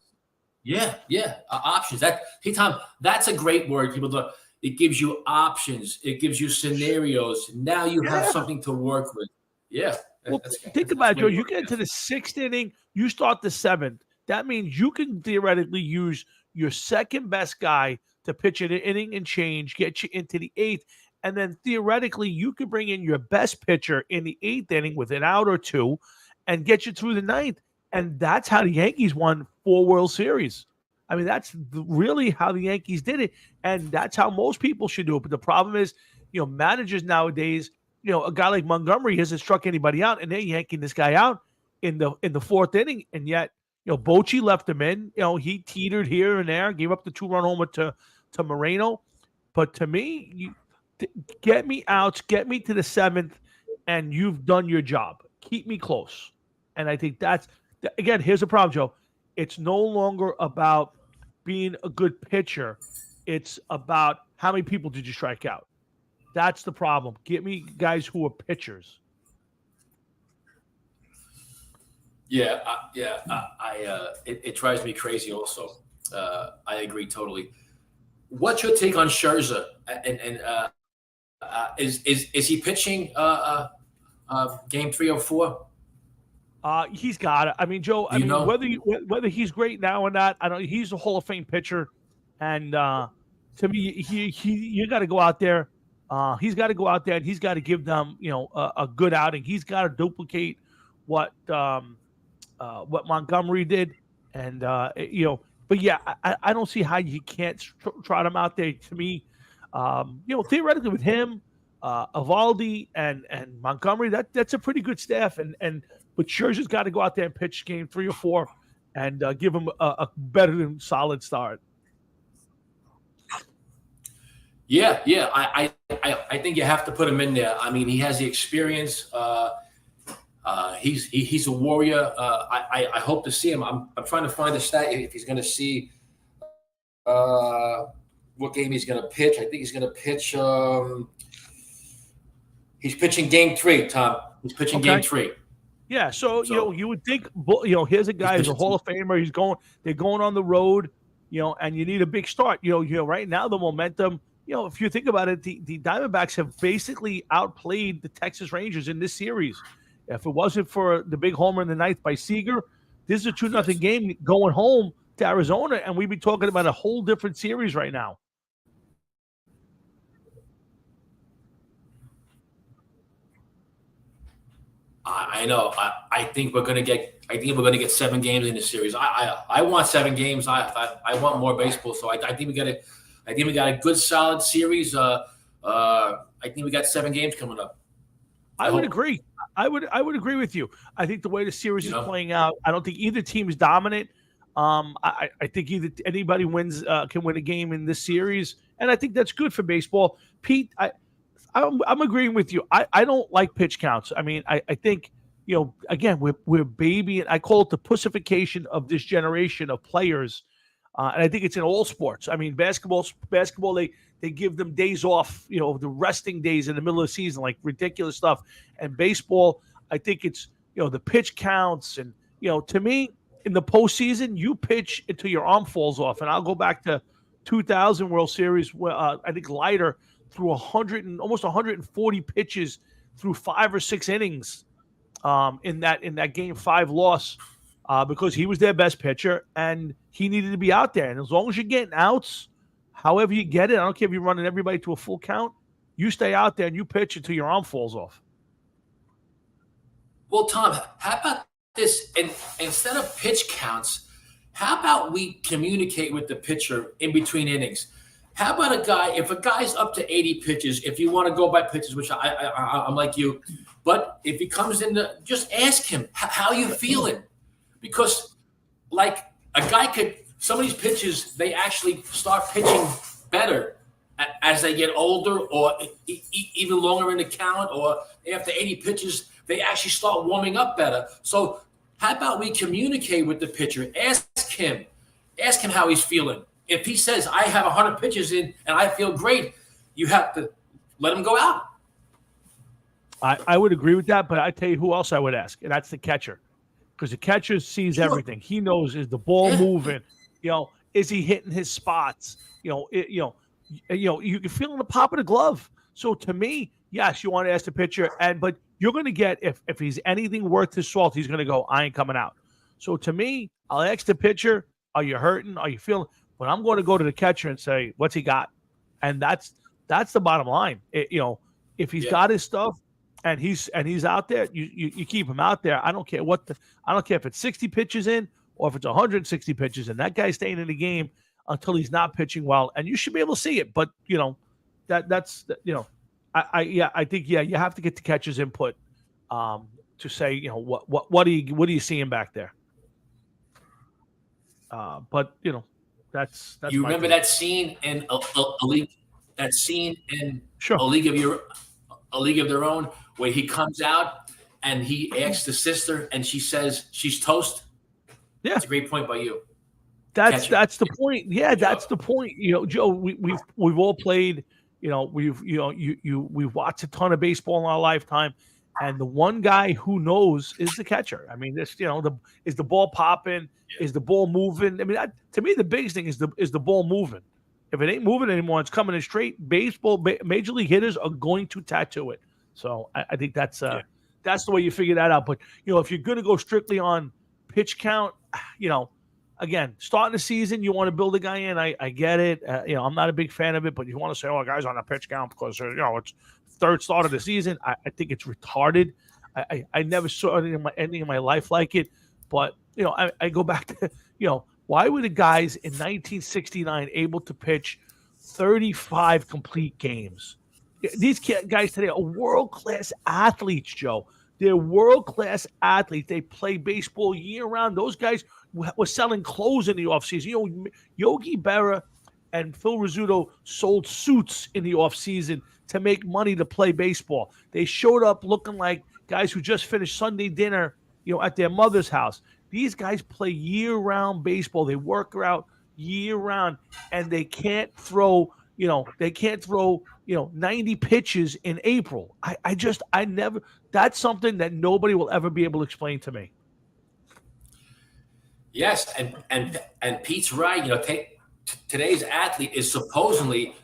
options. That's a great word. People don't. It gives you options. It gives you scenarios. Now you have something to work with. Yeah. Well, think about it, Joe. You get into the 6th inning, you start the 7th. That means you can theoretically use your second best guy to pitch an inning and change, get you into the 8th, and then theoretically you could bring in your best pitcher in the 8th inning with an out or 2 and get you through the 9th. And that's how the Yankees won 4 World Series. I mean, that's really how the Yankees did it, and that's how most people should do it. But the problem is, managers nowadays, a guy like Montgomery hasn't struck anybody out, and they're yanking this guy out in the 4th inning, and yet Bochy left him in. He teetered here and there, gave up the 2-run homer to Moreno. But to me, get me outs, get me to the 7th, and you've done your job. Keep me close. And I think again, here's the problem, Joe. It's no longer about being a good pitcher. It's about how many people did you strike out. That's the problem. Get me guys who are pitchers. Yeah. It drives me crazy also. I agree totally. What's your take on Scherzer? And is he pitching game 3 or 4? He's got it. I mean, Joe, whether he's great now or not, I don't. He's a Hall of Fame pitcher. And to me, you got to go out there. He's got to go out there and he's got to give them, a good outing. He's got to duplicate what Montgomery did, and But yeah, I don't see how you can't trot him out there. To me, theoretically with him, Eovaldi and Montgomery, that's a pretty good staff. But Scherzer's got to go out there and pitch game 3 or 4 and give him a better than solid start. Yeah. I think you have to put him in there. I mean, he has the experience. He's a warrior. I hope to see him. I'm trying to find a stat if he's going to see what game he's going to pitch. I think he's going to pitch. He's pitching game 3, Tom. He's pitching game 3. Yeah, so you would think, here's a guy who's a Hall of Famer. They're going on the road, and you need a big start. Right now the momentum. If you think about it, the Diamondbacks have basically outplayed the Texas Rangers in this series. If it wasn't for the big homer in the 9th by Seager, this is a 2-0 game going home to Arizona, and we'd be talking about a whole different series right now. I know. I think we're gonna get. I think we're gonna get 7 games in the series. I want 7 games. I want more baseball. So I think we got a. I think we got a good solid series. I think we got 7 games coming up. I would agree. I would agree with you. I think the way the series is playing out, I don't think either team is dominant. I think either anybody wins can win a game in this series, and I think that's good for baseball. Pete, I'm agreeing with you. I don't like pitch counts. I mean, I think, again, we're babying. I call it the pussification of this generation of players, and I think it's in all sports. I mean, basketball, they give them days off, the resting days in the middle of the season, like ridiculous stuff. And baseball, I think it's, the pitch counts. And, to me, in the postseason, you pitch until your arm falls off. And I'll go back to 2000 World Series, where I think Leiter threw almost 140 pitches through 5 or 6 innings in that Game 5 loss because he was their best pitcher and he needed to be out there. And as long as you're getting outs, however you get it, I don't care if you're running everybody to a full count, you stay out there and you pitch until your arm falls off. Well, Tom, how about this? And instead of pitch counts, how about we communicate with the pitcher in between innings? How about if a guy's up to 80 pitches, if you want to go by pitches, which I'm like you, but if he comes in, just ask him, how you feeling? Because like a guy some of these pitches, they actually start pitching better as they get older or even longer in the count, or after 80 pitches, they actually start warming up better. So how about we communicate with the pitcher? Ask him how he's feeling. If he says, I have 100 pitches in and I feel great, you have to let him go out. I would agree with that, but I tell you who else I would ask, and that's the catcher. Because the catcher sees everything. He knows, is the ball moving? Is he hitting his spots? You can feel in the pop of the glove. So to me, yes, you want to ask the pitcher, but you're going to get, if he's anything worth his salt, he's going to go, I ain't coming out. So to me, I'll ask the pitcher, are you hurting? Are you feeling? But I'm going to go to the catcher and say, what's he got? And that's the bottom line. If he's got his stuff and he's out there, you keep him out there. I don't care I don't care if it's 60 pitches in or if it's 160 pitches, and that guy's staying in the game until he's not pitching well, and you should be able to see it. But I think you have to get the catcher's input to say, what are you seeing back there? But that's you remember that scene in a league, sure. a league of their own, where he comes out and he asks the sister and she says she's toast. Yeah, that's a great point by you. That's the point. Yeah, that's the point. Joe, we've all played. We've watched a ton of baseball in our lifetime, and the one guy who knows is the catcher. I mean, is the ball popping? Yeah. Is the ball moving? I mean, to me, the biggest thing is the ball moving. If it ain't moving anymore, it's coming in straight. Baseball, major league hitters are going to tattoo it. So I think that's the way you figure that out. But if you're going to go strictly on pitch count, again, starting the season, you want to build a guy in. I get it. I'm not a big fan of it, but you want to say, guys on a pitch count because it's third start of the season. I think it's retarded. I never saw anything in my life like it. But I go back to why were the guys in 1969 able to pitch 35 complete games? These guys today are world-class athletes, Joe. They're world-class athletes. They play baseball year-round. Those guys were selling clothes in the offseason. Yogi Berra and Phil Rizzuto sold suits in the offseason to make money to play baseball. They showed up looking like guys who just finished Sunday dinner, at their mother's house. These guys play year-round baseball. They work out year-round, and they can't throw 90 pitches in April. I never. That's something that nobody will ever be able to explain to me. Yes, and Pete's right. Today's athlete is supposedly,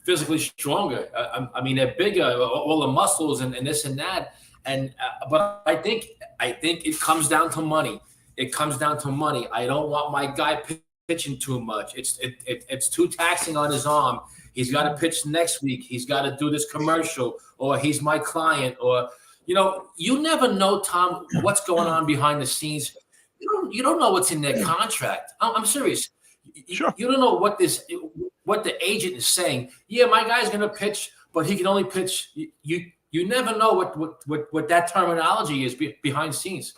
physically stronger. I mean, they're bigger, all the muscles and this and that. And but I think it comes down to money. It comes down to money. I don't want my guy pitching too much. It's too taxing on his arm. He's got to pitch next week. He's got to do this commercial, or he's my client, or You never know, Tom, what's going on behind the scenes. You don't know what's in their contract. I'm serious. Sure. You don't know what the agent is saying. Yeah, my guy's going to pitch, but he can only pitch. You never know what that terminology is behind scenes.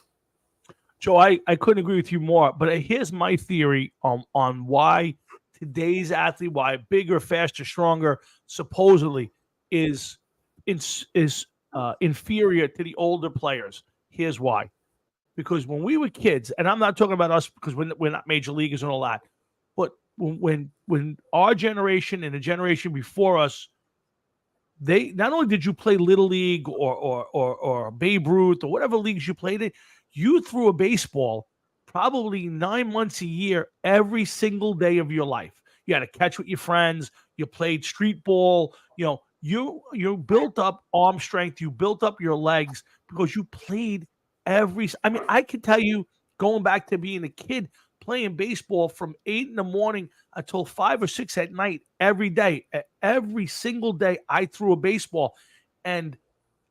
Joe, I couldn't agree with you more. But here's my theory on why today's athlete, why bigger, faster, stronger, supposedly is inferior to the older players. Here's why. Because when we were kids, and I'm not talking about us because we're not major leaguers and all that, but when our generation and the generation before us, they not only did you play Little League or Babe Ruth or whatever leagues you played in, you threw a baseball probably 9 months a year, every single day of your life. You had to catch with your friends. You played street ball. You built up arm strength. You built up your legs because you played I can tell you, going back to being a kid, playing baseball from 8 a.m. until 5 or 6 p.m. every day. Every single day I threw a baseball. And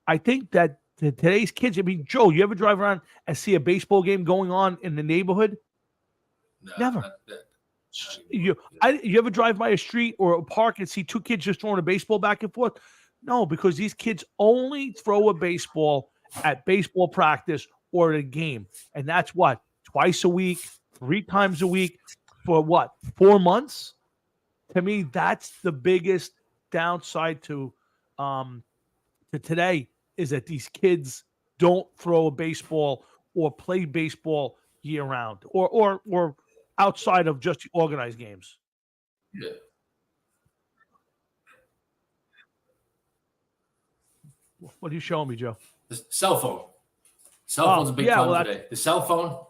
I think that today's kids, Joe, you ever drive around and see a baseball game going on in the neighborhood? No, Never. You ever drive by a street or a park and see two kids just throwing a baseball back and forth? No, because these kids only throw a baseball at baseball practice or at a game. And that's what? Twice a week, 3 times a week for what? 4 months? To me, that's the biggest downside to today is that these kids don't throw a baseball or play baseball year round or outside of just organized games. Yeah. What are you showing me, Joe? The cell phone. Cell phone's a big problem today. The cell phone,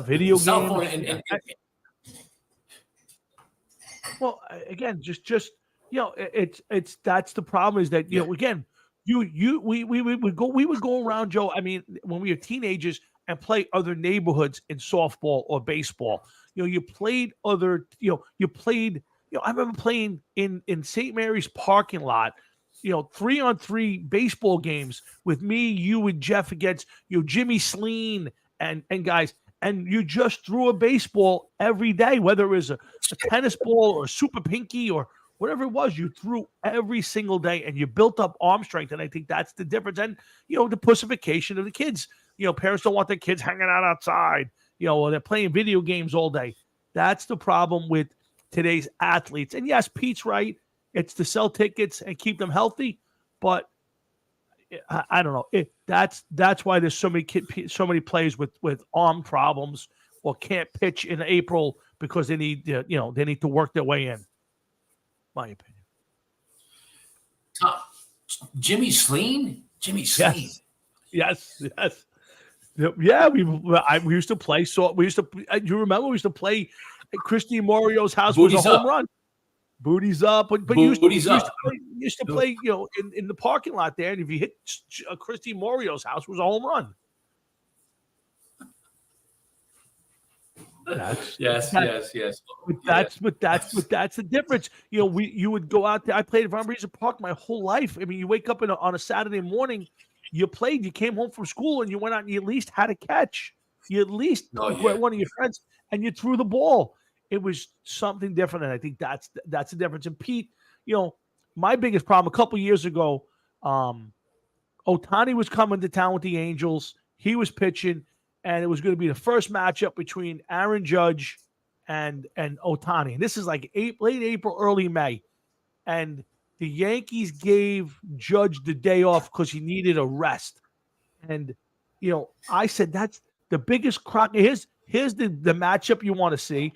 video cell games. phone Well, again, just it's that's the problem is that again, we would go around, Joe. I mean, when we were teenagers and play other neighborhoods in softball or baseball. You played other. You played. I remember playing in St. Mary's parking lot. 3-on-3 baseball games with me, you, and Jeff against Jimmy Sleen and guys, and you just threw a baseball every day, whether it was a tennis ball or a super pinky or whatever it was. You threw every single day, and you built up arm strength, and I think that's the difference. And the pussification of the kids. Parents don't want their kids hanging out outside. Or they're playing video games all day. That's the problem with today's athletes. And yes, Pete's right. It's to sell tickets and keep them healthy, but I don't know. That's why there's so many players with arm problems or can't pitch in April because they need to work their way in. My opinion. Jimmy Sleen. Yes. Yeah, we used to play. So we used to. You remember we used to play at Christy Morio's house with a home run. Booties up, but you used to play, in the parking lot there, and if you hit Christy Morio's house, it was a home run. Yes. But that's the difference. You would go out there. I played at Von Breezer Park my whole life. I mean, you wake up on a Saturday morning, you played, you came home from school, and you went out and you at least had a catch. You at least one of your friends, and you threw the ball. It was something different, and I think that's the difference. And Pete, my biggest problem a couple years ago, Ohtani was coming to town with the Angels. He was pitching, and it was going to be the first matchup between Aaron Judge and Ohtani. And this is like late April, early May. And the Yankees gave Judge the day off because he needed a rest. And, I said that's the biggest crock. Here's the matchup you want to see.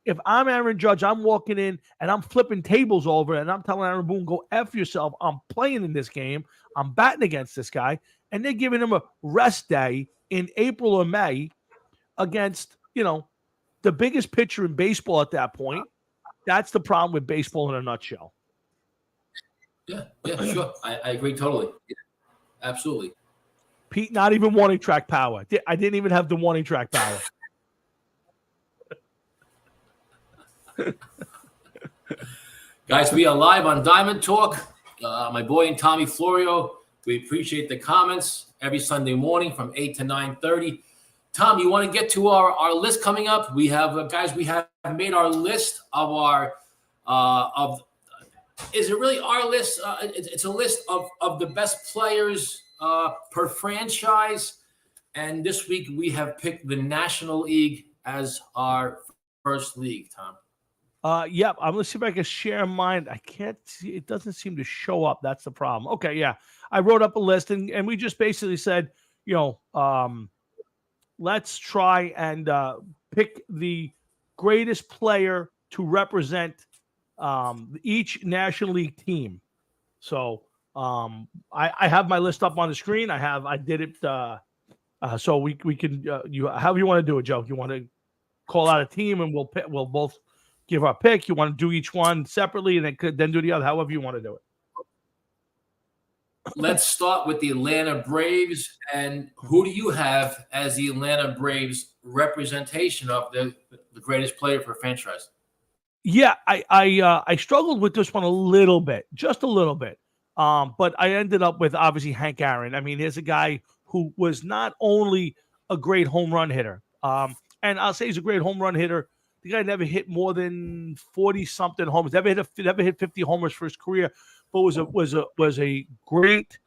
If I'm Aaron Judge, I'm walking in and I'm flipping tables over and I'm telling Aaron Boone, go F yourself. I'm playing in this game. I'm batting against this guy. And they're giving him a rest day in April or May against, the biggest pitcher in baseball at that point. That's the problem with baseball in a nutshell. Yeah, sure. I agree totally. Yeah, absolutely. Pete, not even warning track power. I didn't even have the warning track power. Guys, we are live on Diamond Talk. My boy and Tommy Florio. We appreciate the comments every Sunday morning from 8 to 9:30. Tom, you want to get to our list coming up? We have guys. We have made our list of our of. Is it really our list? It's a list of the best players per franchise. And this week we have picked the National League as our first league, Tom. Yeah, I'm gonna see if I can share mine. I can't see, it doesn't seem to show up. That's the problem. Okay, yeah. I wrote up a list and we just basically said, let's try and pick the greatest player to represent each National League team. So I have my list up on the screen. I did it so we can however you want to do it, Joe. You want to call out a team and we'll both give our pick. You want to do each one separately and then do the other, however you want to do it. Let's start with the Atlanta Braves. And who do you have as the Atlanta Braves representation of the greatest player for franchise? Yeah, I struggled with this one a little bit, just a little bit. But I ended up with obviously Hank Aaron. I mean, here's a guy who was not only a great home run hitter, and I'll say he's a great home run hitter. The guy never hit more than 40-something homers. Never hit 50 homers for his career, but was a great.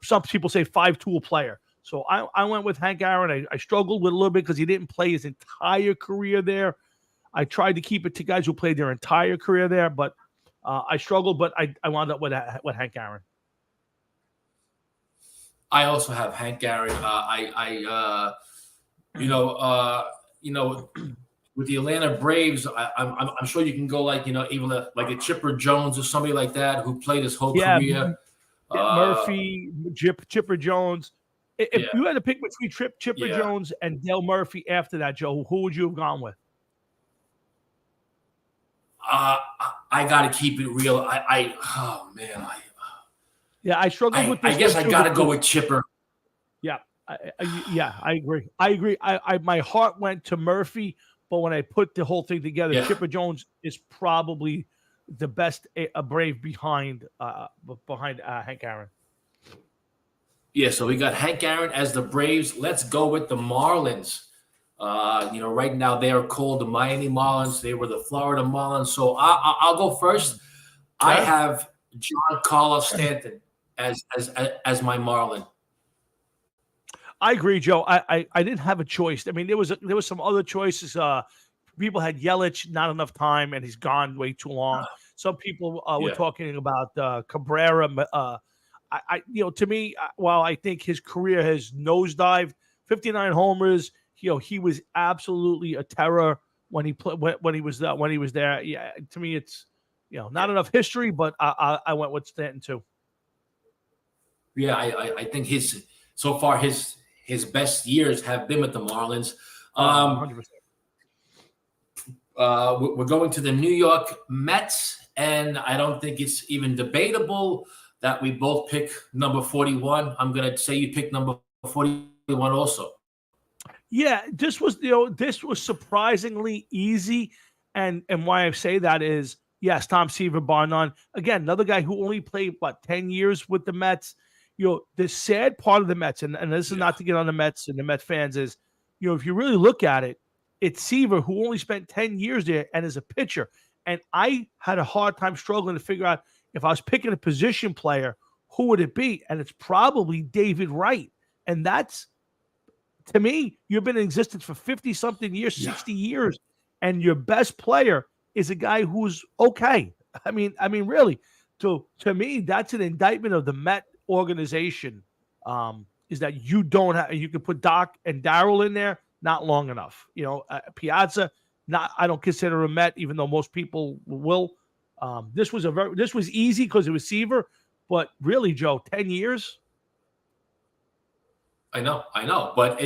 Some people say 5-tool player. So I went with Hank Aaron. I struggled with a little bit because he didn't play his entire career there. I tried to keep it to guys who played their entire career there, but I struggled. But I wound up with Hank Aaron. I also have Hank Aaron. With the Atlanta Braves, I'm sure you can go even like a Chipper Jones or somebody like that who played his whole career. Murphy, Chipper Jones. If you had to pick between Chipper Jones and Dale Murphy after that, Joe, who would you have gone with? I got to keep it real. I struggled with this. I guess I got to go with Chipper. Yeah, I agree. My heart went to Murphy, but when I put the whole thing together, Chipper Jones is probably the best a Brave behind Hank Aaron. Yeah, so we got Hank Aaron as the Braves. Let's go with the Marlins. Right now they are called the Miami Marlins. They were the Florida Marlins. So I'll go first. Yeah. I have Giancarlo Stanton as my Marlin. I agree, Joe. I didn't have a choice. I mean, there was some other choices. People had Yelich, not enough time, and he's gone way too long. Some people were talking about Cabrera. To me, while I think his career has nosedived, 59 homers. He was absolutely a terror when he was there. Yeah, to me, it's not enough history, but I went with Stanton too. Yeah, I think his best years have been with the Marlins. 100%. We're going to the New York Mets, and I don't think it's even debatable that we both pick number 41. I'm going to say you pick number 41 also. Yeah, this was surprisingly easy, and why I say that is yes, Tom Seaver, bar none. Again, another guy who only played 10 years with the Mets. The sad part of the Mets, and this is not to get on the Mets and the Mets fans, is if you really look at it, it's Seaver who only spent 10 years there and is a pitcher. And I had a hard time struggling to figure out if I was picking a position player, who would it be? And it's probably David Wright, and that's. To me, you've been in existence for 50-something years, 60 years, and your best player is a guy who's okay. I mean, really. To me, that's an indictment of the Met organization. Is that you don't have? You can put Doc and Darryl in there, not long enough. Piazza, I don't consider a Met, even though most people will. This was easy because it was Seaver, but really, Joe, 10 years. I know, but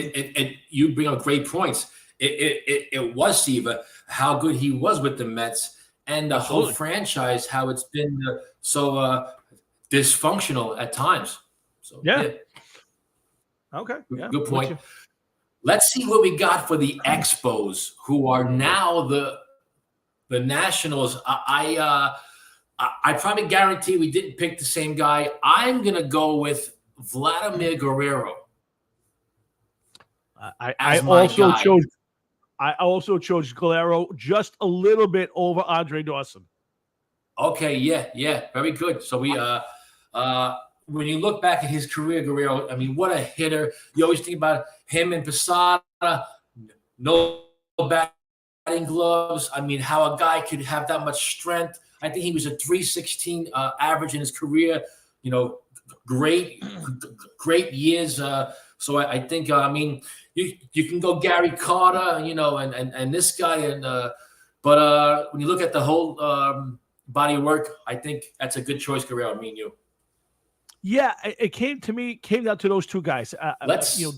you bring up great points. It was Seaver, how good he was with the Mets, and the whole franchise, how it's been so dysfunctional at times. So yeah. Okay. Good point. Let's see what we got for the Expos, who are now the Nationals. I probably guarantee we didn't pick the same guy. I'm gonna go with Vladimir Guerrero. I also chose. I also chose Guerrero just a little bit over Andre Dawson. Okay, yeah, very good. So we when you look back at his career, Guerrero, I mean, what a hitter. You always think about him and Posada, no batting gloves. I mean, how a guy could have that much strength. I think he was a 316 average in his career. You know, great years. So I think, I mean, you can go Gary Carter, you know, and this guy. But when you look at the whole body of work, I think that's a good choice, Guerrero, me and you. Yeah, it came down to those two guys.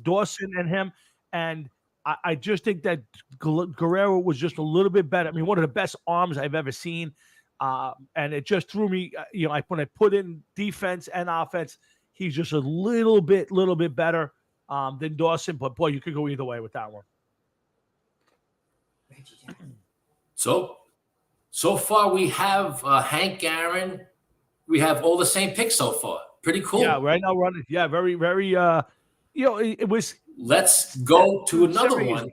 Dawson and him. And I just think that Guerrero was just a little bit better. I mean, one of the best arms I've ever seen. And it just threw me, when I put in defense and offense, he's just a little bit better than Dawson. But boy, you could go either way with that one. So far we have Hank Aaron. We have all the same picks so far. Pretty cool. Yeah, right now running. Yeah, very, very. It was. Let's go to another one.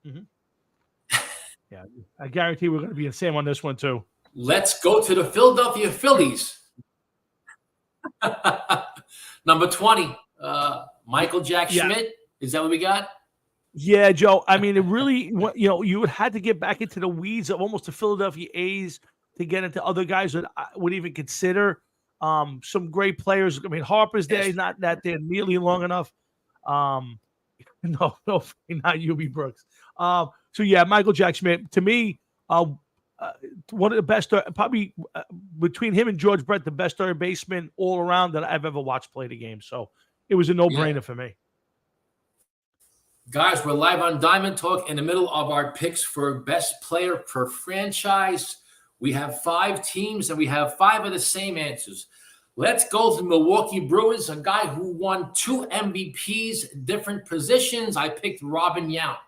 Mm-hmm. Yeah, I guarantee we're going to be the same on this one too. Let's go to the Philadelphia Phillies. Number 20, Michael Jack Schmidt. Is that what we got? Yeah, Joe. I mean, it really, you would have to get back into the weeds of almost the Philadelphia A's to get into other guys that I would even consider some great players. I mean, Harper's there. He's not that there nearly long enough. No, not UB Brooks. So yeah, Michael Jack Schmidt, to me, one of the best, probably between him and George Brett, the best third baseman all around that I've ever watched play the game. So it was a no-brainer for me. Guys, we're live on Diamond Talk in the middle of our picks for best player per franchise. We have 5 teams and we have 5 of the same answers. Let's go to Milwaukee Brewers, a guy who won 2 MVPs, different positions. I picked Robin Yount.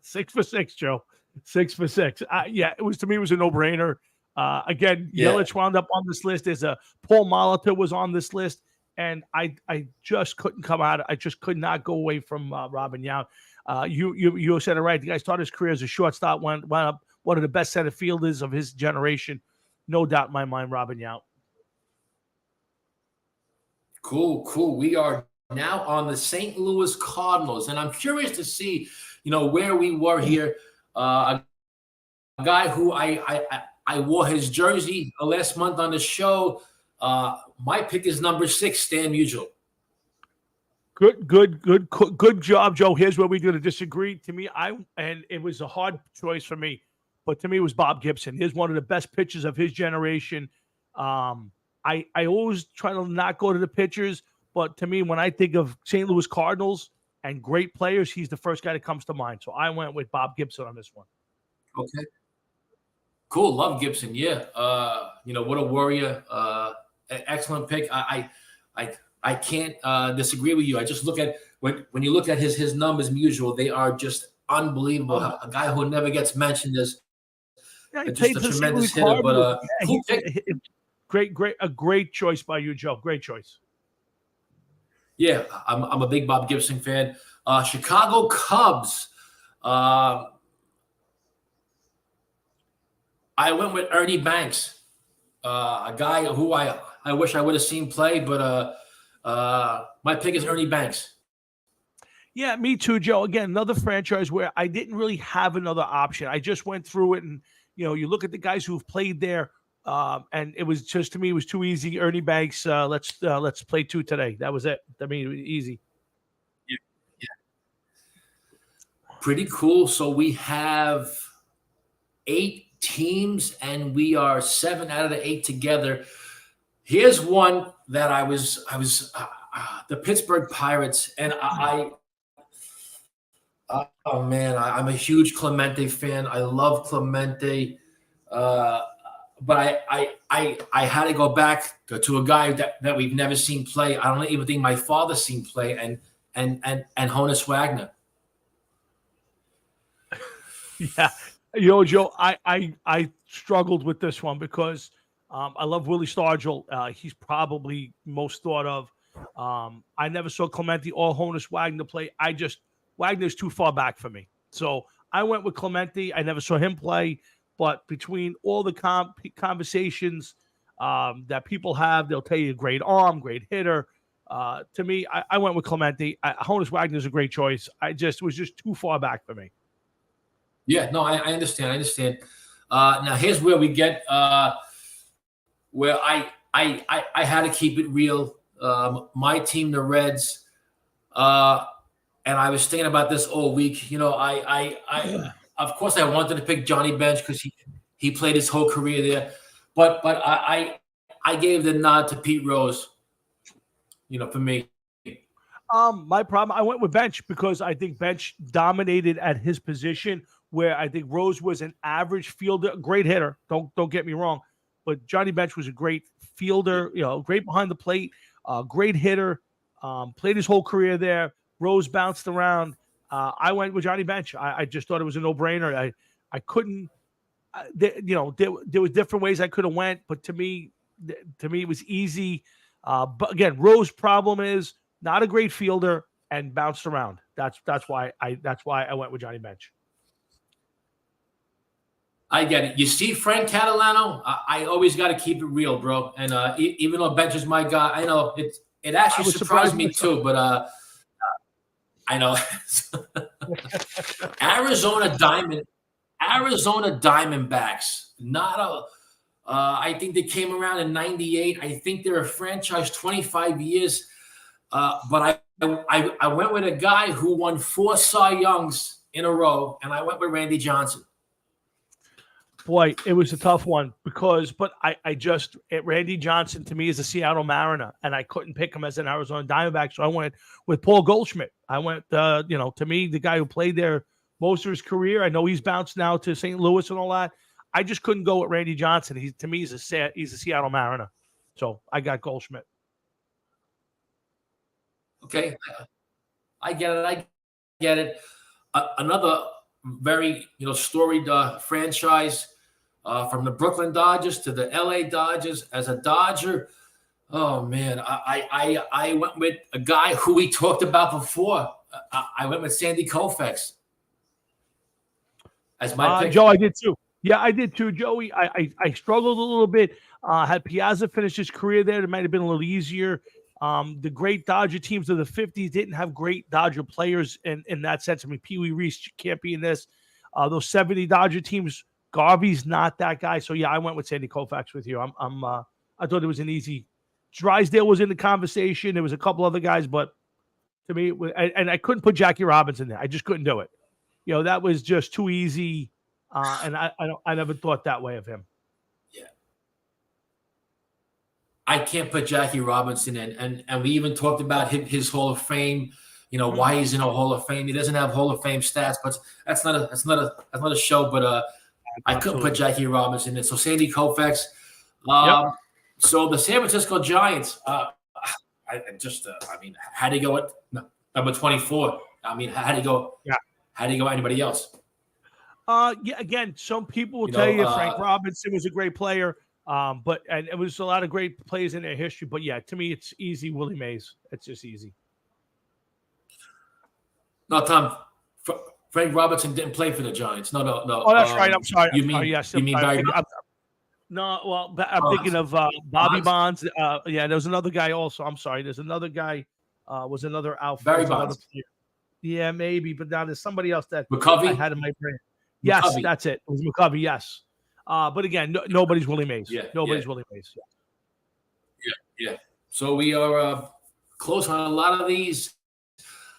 6 for 6, Joe. 6 for 6. It was, to me, it was a no-brainer. Again, Yelich wound up on this list. There's Paul Molitor was on this list, and I just couldn't come out. I just could not go away from Robin Yount. You said it right. The guy started his career as a shortstop, went up one of the best center fielders of his generation. No doubt in my mind, Robin Yount. Cool. We are now on the St. Louis Cardinals, and I'm curious to see, where we were here. A guy who I wore his jersey last month on the show. My pick is number 6, Stan Musial. Good job, Joe. Here's where we're going to disagree. To me, and it was a hard choice for me, but to me, it was Bob Gibson. He's one of the best pitchers of his generation. I always try to not go to the pitchers, but to me, when I think of St. Louis Cardinals and great players, he's the first guy that comes to mind. So I went with Bob Gibson on this one. Okay. Cool. Love Gibson. Yeah. What a warrior. Excellent pick. I can't disagree with you. I just look at when you look at his numbers, Musial, they are just unbelievable. A guy who never gets mentioned as just a tremendous hitter. But cool pick. A great choice by you, Joe. Great choice. Yeah, I'm a big Bob Gibson fan. Chicago Cubs. I went with Ernie Banks, a guy who I wish I would have seen play, but my pick is Ernie Banks. Yeah, me too, Joe. Again, another franchise where I didn't really have another option. I just went through it, and you look at the guys who've played there, and it was just, to me, it was too easy. Ernie Banks. Let's play 2 today. That was it. I mean, it was easy. Yeah. Pretty cool. So we have 8 teams, and we are 7 out of the 8 together. Here's one that I was the Pittsburgh Pirates, and I'm a huge Clemente fan. I love Clemente, but I had to go back to a guy that we've never seen play. I don't even think my father's seen play, and Honus Wagner. Yeah. Joe, I struggled with this one because I love Willie Stargell. He's probably most thought of. I never saw Clemente or Honus Wagner play. Wagner's too far back for me. So I went with Clemente. I never saw him play. But between all the conversations that people have, they'll tell you great arm, great hitter. To me, I went with Clemente. Honus Wagner's a great choice. It was just too far back for me. Yeah, no, I understand. I understand. Now here's where we get where I had to keep it real. My team, the Reds, and I was thinking about this all week. I of course I wanted to pick Johnny Bench because he played his whole career there, but I gave the nod to Pete Rose. For me. My problem, I went with Bench because I think Bench dominated at his position, where I think Rose was an average fielder, great hitter. Don't get me wrong, but Johnny Bench was a great fielder. Great behind the plate, great hitter. Played his whole career there. Rose bounced around. I went with Johnny Bench. I just thought it was a no-brainer. I couldn't. There was different ways I could have went, but to me, it was easy. But again, Rose's problem is not a great fielder and bounced around. That's why I went with Johnny Bench. I get it. You see, Frank Catalano, I always got to keep it real, bro. And even though Bench is my guy, I know it actually surprised me too. But I know Arizona Diamondbacks, not a. I think they came around in '98. I think they're a franchise 25 years. But I went with a guy who won 4 Cy Youngs in a row, and I went with Randy Johnson. Boy, it was a tough one but Randy Johnson to me is a Seattle Mariner, and I couldn't pick him as an Arizona Diamondback, so I went with Paul Goldschmidt. I went, to me, the guy who played there most of his career. I know he's bounced now to St. Louis and all that. I just couldn't go with Randy Johnson. He's a Seattle Mariner, so I got Goldschmidt. Okay, I get it. Another very storied franchise from the Brooklyn Dodgers to the LA Dodgers. As a Dodger, oh man, I went with a guy who we talked about before. I went with Sandy Koufax as my pick. Joe, I did too. Yeah, I did too, Joey. I struggled a little bit. Had Piazza finished his career there, it might have been a little easier. The great Dodger teams of the 50s didn't have great Dodger players in that sense. I mean, Pee Wee Reese can't be in this. Those 70 Dodger teams, Garvey's not that guy. So, yeah, I went with Sandy Koufax with you. I thought it was an easy. Drysdale was in the conversation. There was a couple other guys, but to me, I couldn't put Jackie Robinson there. I just couldn't do it. That was just too easy. And I never thought that way of him. Yeah, I can't put Jackie Robinson in, and we even talked about his Hall of Fame. Why he's in a Hall of Fame. He doesn't have Hall of Fame stats, but that's not a show. But I couldn't put Jackie Robinson in. So Sandy Koufax. So the San Francisco Giants. How do you go at number 24? How do you go? Yeah. How do you go? Anybody else? Again, some people will tell you Frank Robinson was a great player, and it was a lot of great players in their history. But yeah, to me, it's easy. Willie Mays. It's just easy. No, Tom. Frank Robinson didn't play for the Giants. No. Oh, that's right. I'm sorry. You mean Barry? No, well, I'm thinking of Bobby Bonds. Yeah, there was another guy also. I'm sorry. There's another guy. Was another outfielder. Barry Bonds. Yeah, maybe, but now there's somebody else that McCovey? I had in my brain. Yes, McCovey. That's it. It was McCovey, yes. But again, nobody's Willie Mays. Yeah, nobody's Willie Mays. Yeah. So we are close on a lot of these.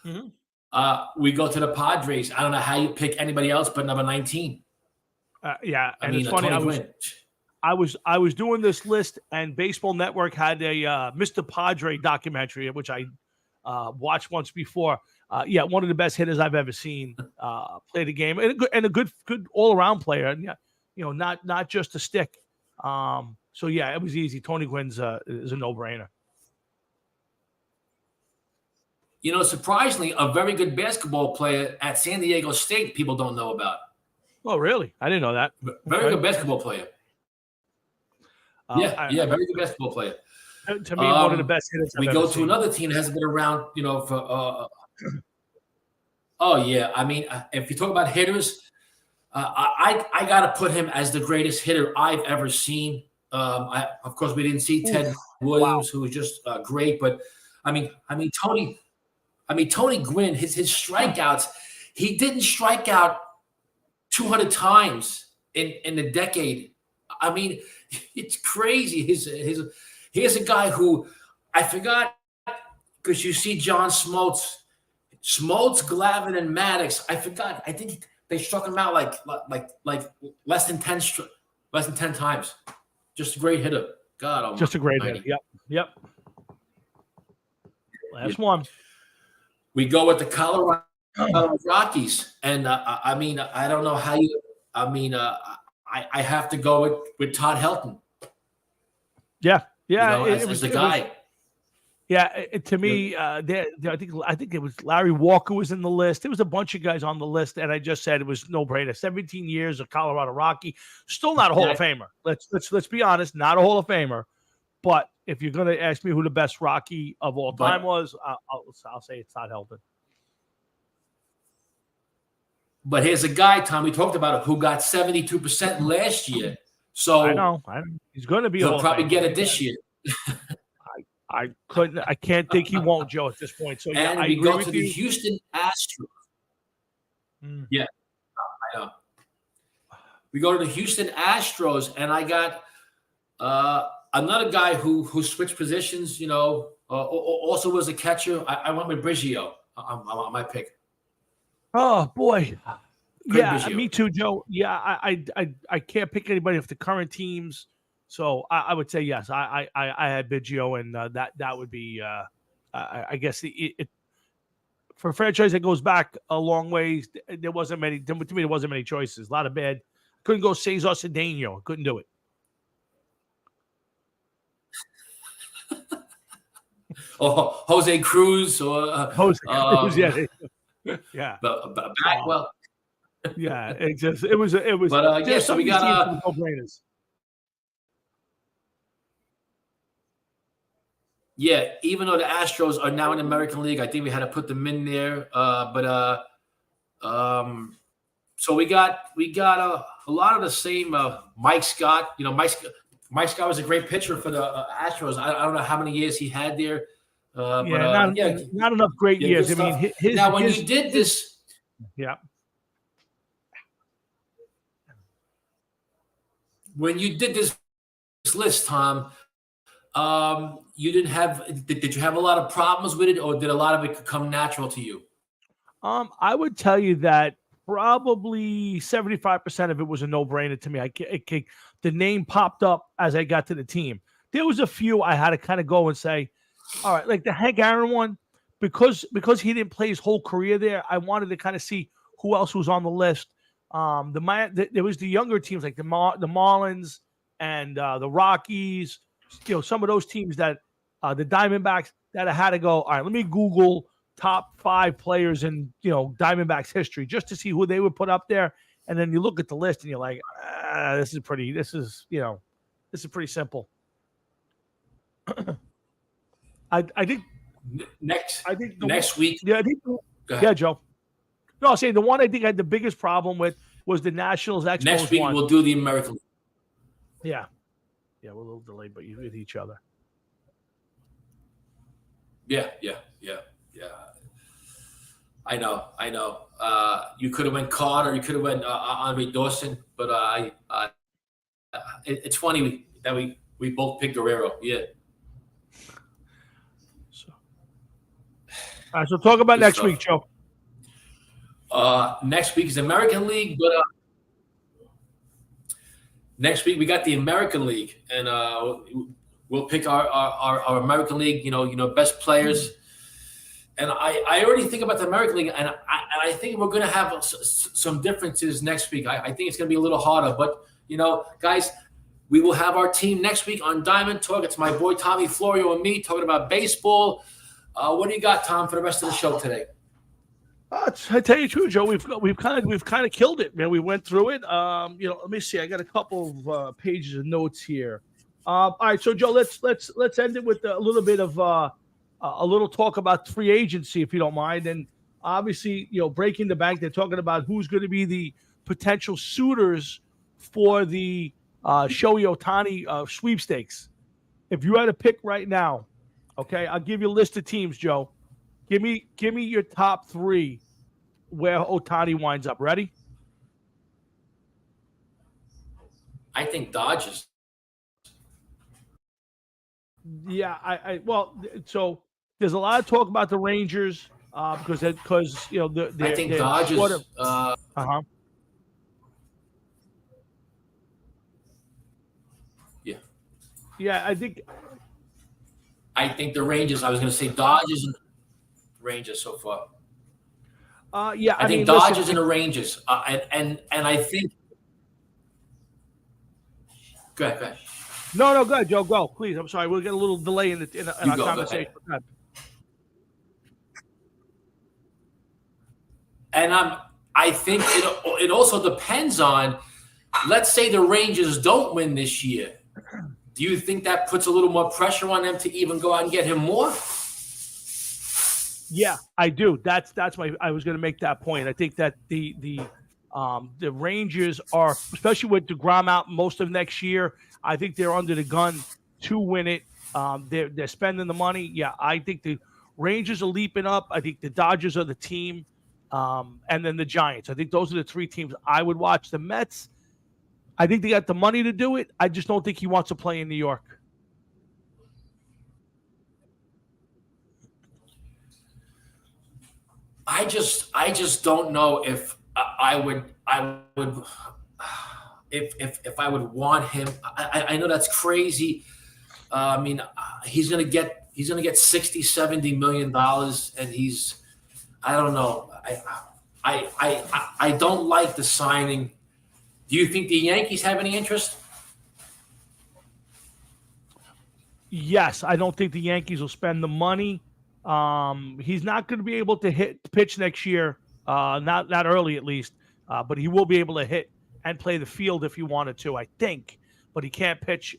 Mm-hmm. We go to the Padres. I don't know how you pick anybody else but number 19. Yeah, and it's funny. I was doing this list, and Baseball Network had a Mr. Padre documentary, which I watched once before. One of the best hitters I've ever seen play the game, and a good all around player, and not just a stick. So yeah, it was easy. Tony Gwynn's is a no brainer. Surprisingly, a very good basketball player at San Diego State. People don't know about. Oh, really? I didn't know that. Very good basketball player. Very good basketball player. To me, one of the best hitters we I've go ever to seen. another team that hasn't been around, for. Oh yeah, I mean, if you talk about hitters, I got to put him as the greatest hitter I've ever seen. Of course, we didn't see Ted Williams, who was just great, but I mean, Tony Gwynn, his strikeouts, he didn't strike out 200 times in a decade. I mean, it's crazy. Here's a guy who I forgot, because you see John Smoltz, Glavine, and Maddox. I forgot. I think they struck him out like less than 10 times. Just a great hitter. God, just a great hitter. Yep. Last one. We go with the Colorado Rockies, and I mean, I don't know how you. I mean, I have to go with Todd Helton. Yeah. It was the guy. To me, I think it was Larry Walker was in the list. There was a bunch of guys on the list, and I just said it was no brainer. 17 years of Colorado Rocky, still not a Hall of Famer. Let's be honest, not a Hall of Famer. But if you're going to ask me who the best Rocky of all time was, I'll say it's Todd Helton. But here's a guy, Tom, we talked about it, who got 72% last year. So I know. He's going to be. He'll probably get it this year. I can't think he won't, Joe, at this point. So and we go to the Houston Astros. Yeah, I know. We go to the Houston Astros, and I got another guy who switched positions. Also was a catcher. I went with Biggio on my pick. Oh boy, Biggio. Me too, Joe. Yeah, I can't pick anybody off the current teams. So I would say yes. I had Biggio, and that would be I guess it for a franchise that goes back a long ways. There wasn't many. To me, there wasn't many choices. A lot of bad. Couldn't go Cesar Cedeno. Couldn't do it. Or Jose Cruz, or Jose Cruz. Yeah. Bagwell. Yeah, it was. But so we got no-brainers. Yeah, even though the Astros are now in the American League, I think we had to put them in there. So we got a lot of the same. Mike Scott, Mike Scott was a great pitcher for the Astros. I don't know how many years he had there. Not enough great years. I mean, you did this, when you did this list, Tom, you didn't have. Did you have a lot of problems with it, or did a lot of it come natural to you? I would tell you that probably 75% of it was a no-brainer to me. The name popped up as I got to the team. There was a few I had to kind of go and say, all right, like the Hank Aaron one, because he didn't play his whole career there. I wanted to kind of see who else was on the list. There was the younger teams like the Marlins and the Rockies. Some of those teams that the Diamondbacks that I had to go. All right, let me Google top 5 players in Diamondbacks history just to see who they would put up there. And then you look at the list and you're like, this is pretty simple. I think next week. Yeah, Joe. No, I'm saying the one I think I had the biggest problem with was the Nationals Expos. Next week we'll do the American League. Yeah, we're a little delayed, but you with each other. Yeah. I know. You could have went Carter. You could have went Andre Dawson, but it's funny that we both picked Guerrero. Yeah. All right, so talk about next week, Joe. Next week is American League, but next week we got the American League, and we'll pick our American League. Best players. And I already think about the American League, and I think we're going to have some differences next week. I think it's going to be a little harder, but guys, we will have our team next week on Diamond Talk. It's my boy Tommy Florio and me talking about baseball. What do you got, Tom, for the rest of the show today? I tell you the truth, Joe, we've kind of killed it, man. We went through it. Let me see. I got a couple of pages of notes here. All right, so Joe, let's end it with a little bit of a little talk about free agency, if you don't mind. And obviously, breaking the bank, they're talking about who's going to be the potential suitors for the Shohei Ohtani sweepstakes. If you had to pick right now, okay, I'll give you a list of teams, Joe. Give me your top three where Ohtani winds up. Ready? I think Dodgers. Yeah, so there's a lot of talk about the Rangers because I think Dodgers. Yeah, I think the Rangers. I was going to say Dodgers and Rangers so far. I think Dodgers and the Rangers, and I think. Go ahead. No, go ahead, Joe. Go, please. I'm sorry, we'll get a little delay in our conversation. And I think it also depends on. Let's say the Rangers don't win this year. Do you think that puts a little more pressure on them to even go out and get him more? Yeah, I do. That's I was going to make that point. I think that the Rangers are, especially with DeGrom out most of next year, I think they're under the gun to win it. They're spending the money. Yeah, I think the Rangers are leaping up. I think the Dodgers are the team, and then the Giants. I think those are the three teams I would watch. The Mets, I think they got the money to do it. I just don't think he wants to play in New York. I just don't know if I would if I would want him. I know that's crazy. I mean, he's gonna get 60-70 million dollars, and I don't know. I don't like the signing. Do you think the Yankees have any interest? Yes, I don't think the Yankees will spend the money. He's not going to be able to pitch next year, not that early at least, but he will be able to hit and play the field if he wanted to, I think. But he can't pitch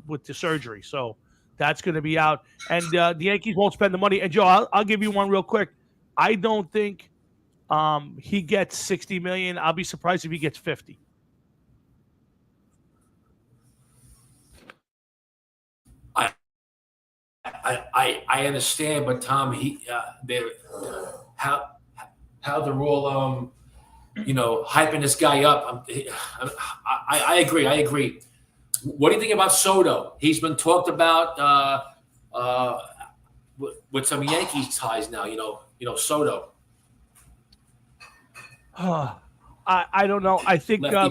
with the surgery, so that's going to be out. And the Yankees won't spend the money. And Joe, I'll give you one real quick. I don't think he gets 60 million. I'll be surprised if he gets 50. I understand, but Tom, how they're all hyping this guy up. I agree. What do you think about Soto? He's been talked about with some Yankees ties now. Soto. I don't know. I think I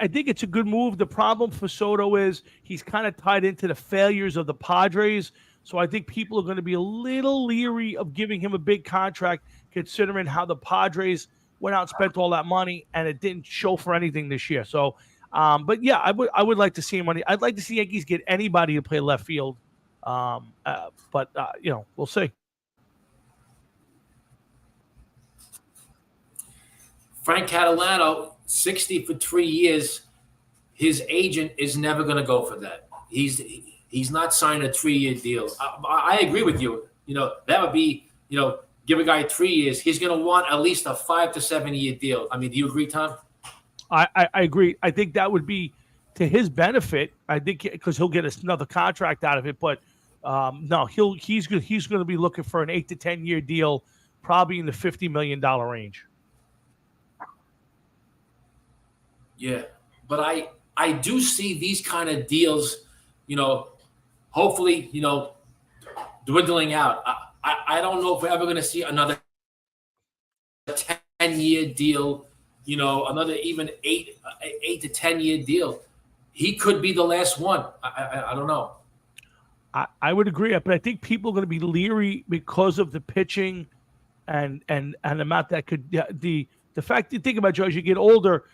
think it's a good move. The problem for Soto is he's kind of tied into the failures of the Padres. So I think people are going to be a little leery of giving him a big contract, considering how the Padres went out and spent all that money and it didn't show for anything this year. So, but yeah, I would like to see him money. I'd like to see Yankees get anybody to play left field. But we'll see. Frank Catalano, 60 for 3 years. His agent is never going to go for that. He's not signing a 3-year deal. I agree with you. That would be, give a guy 3 years. He's going to want at least a 5 to 7 year deal. I mean, do you agree, Tom? I agree. I think that would be to his benefit. I think because he'll get another contract out of it. But no, he's going to be looking for an 8 to 10 year deal, probably in the $50 million range. Yeah, but I do see these kind of deals, hopefully, dwindling out. I don't know if we're ever going to see another 10-year deal, another even 8 to 10 year deal. He could be the last one. I don't know. I would agree, but I think people are going to be leery because of the pitching and the amount that could the fact you think about, Joe, as you get older.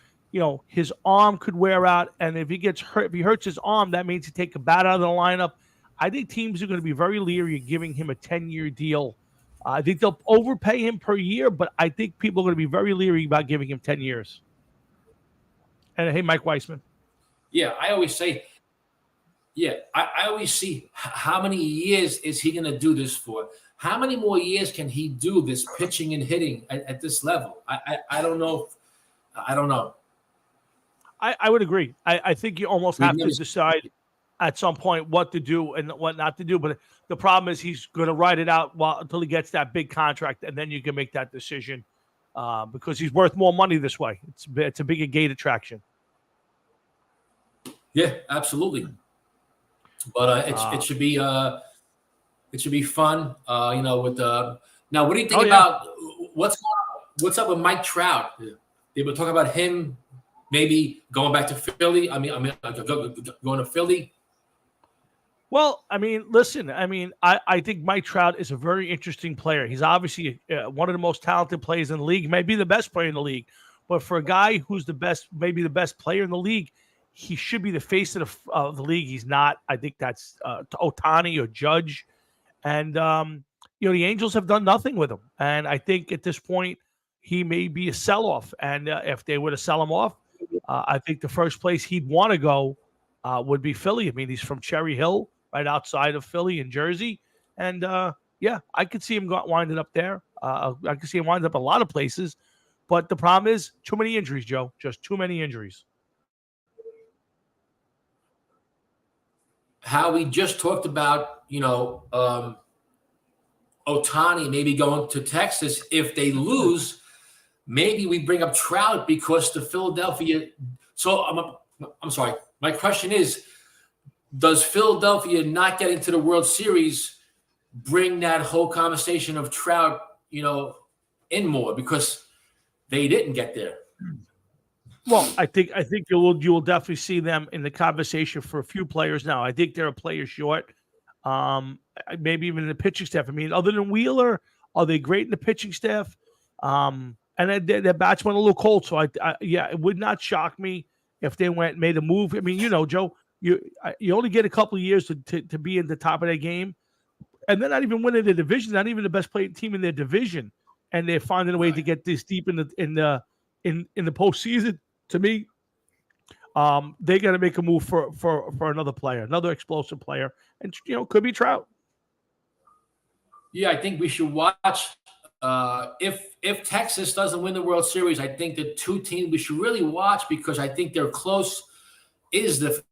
His arm could wear out, and if he gets hurt, if he hurts his arm, that means he take a bat out of the lineup. I think teams are going to be very leery of giving him a 10-year deal I think they'll overpay him per year, but I think people are going to be very leery about giving him 10 years. And hey, Mike Weissman. Yeah, I always say, I always see how many years is he going to do this for? How many more years can he do this pitching and hitting at this level? I don't know. I don't know. I would agree. I think you almost have to decide at some point what to do and what not to do. But the problem is he's going to ride it out until he gets that big contract, and then you can make that decision because he's worth more money this way. It's a bigger gate attraction. Yeah, absolutely. But it should be fun. With now, what do you think about what's up with Mike Trout? They were talking about him maybe going back to Philly. I mean, going to Philly. Well, I mean, listen. I mean, I think Mike Trout is a very interesting player. He's obviously one of the most talented players in the league, maybe the best player in the league. But for a guy who's maybe the best player in the league, he should be the face of the league. He's not. I think that's Ohtani or Judge. And, the Angels have done nothing with him. And I think at this point, he may be a sell-off. And if they were to sell him off, I think the first place he'd want to go would be Philly. I mean, he's from Cherry Hill, right outside of Philly in Jersey. And, I could see him winding up there. I could see him winding up a lot of places. But the problem is too many injuries, Joe. Just too many injuries. How we just talked about, Ohtani maybe going to Texas. If they lose, maybe we bring up Trout because the Philadelphia. So I'm sorry. My question is, does Philadelphia not get into the World Series bring that whole conversation of Trout, in more because they didn't get there? Well, I think you will definitely see them in the conversation for a few players now. I think they're a player short, maybe even in the pitching staff. I mean, other than Wheeler, are they great in the pitching staff? And their bats went a little cold, so it would not shock me if they made a move. I mean, Joe, you only get a couple of years to be in the top of their game, and they're not even winning the division, not even the best playing team in their division, and they're finding a way to get this deep in the postseason. To me, they got to make a move for another player, another explosive player, and could be Trout. Yeah, I think we should watch. If Texas doesn't win the World Series, I think the two teams we should really watch because I think they're close. Is the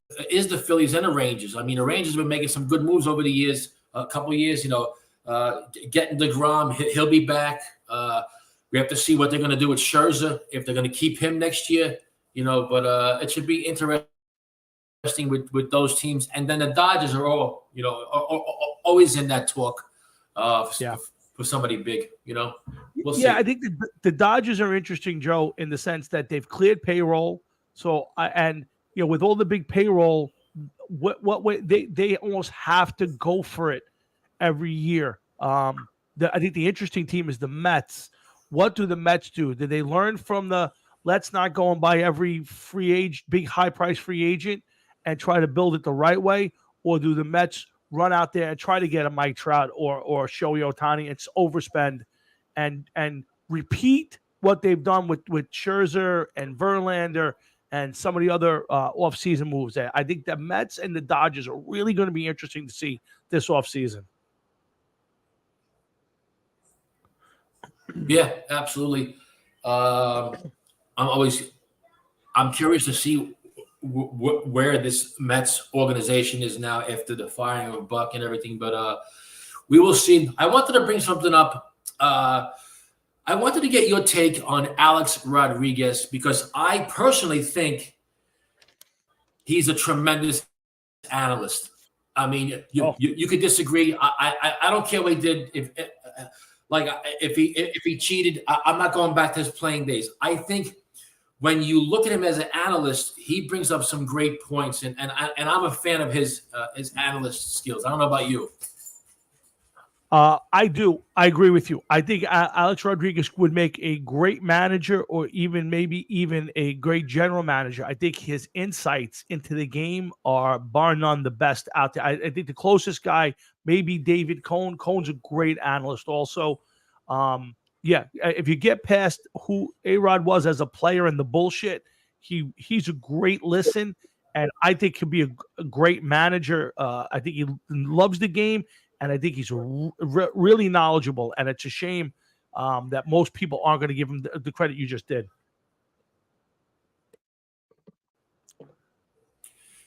Phillies and the Rangers? I mean, the Rangers have been making some good moves over the years. A couple of years, getting DeGrom, he'll be back. We have to see what they're going to do with Scherzer if they're going to keep him next year. But it should be interesting with those teams. And then the Dodgers are all, always in that talk for somebody big, We'll see. I think the Dodgers are interesting, Joe, in the sense that they've cleared payroll. So, with all the big payroll, they almost have to go for it every year. I think the interesting team is the Mets. What do the Mets do? Did they learn from the let's not go and buy every big high-price free agent and try to build it the right way? Or do the Mets run out there and try to get a Mike Trout or Shohei Ohtani and overspend and repeat what they've done with Scherzer and Verlander and some of the other offseason moves there? I think the Mets and the Dodgers are really going to be interesting to see this offseason. Yeah, absolutely. I'm curious to see where this Mets organization is now after the firing of Buck and everything, but we will see. I wanted to bring something up. I wanted to get your take on Alex Rodriguez because I personally think he's a tremendous analyst. I mean, you could disagree. I don't care what he did. If he cheated, I'm not going back to his playing days. I think when you look at him as an analyst, he brings up some great points, and I'm a fan of his analyst skills. I don't know about you. I do. I agree with you. I think Alex Rodriguez would make a great manager, or even maybe even a great general manager. I think his insights into the game are bar none the best out there. I think the closest guy, maybe David Cohn. Cohn's a great analyst, also. Yeah, if you get past who A Rod was as a player and the bullshit, he's a great listen, and I think he'll be a great manager. I think he loves the game, and I think he's really knowledgeable. And it's a shame that most people aren't going to give him the credit you just did.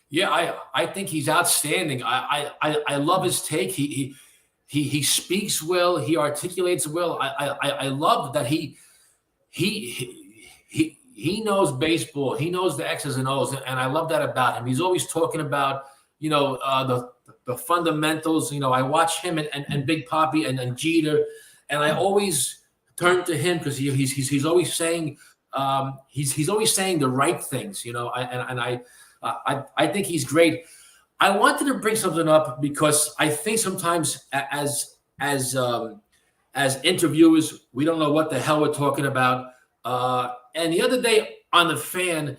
Yeah, I think he's outstanding. I love his take. He speaks well. He articulates well. I love that he knows baseball. He knows the X's and O's, and I love that about him. He's always talking about the fundamentals. I watch him and Big Papi and Jeter, and I always turn to him because he's always saying he's always saying the right things. I think he's great. I wanted to bring something up because I think sometimes as interviewers, we don't know what the hell we're talking about. And the other day on The Fan,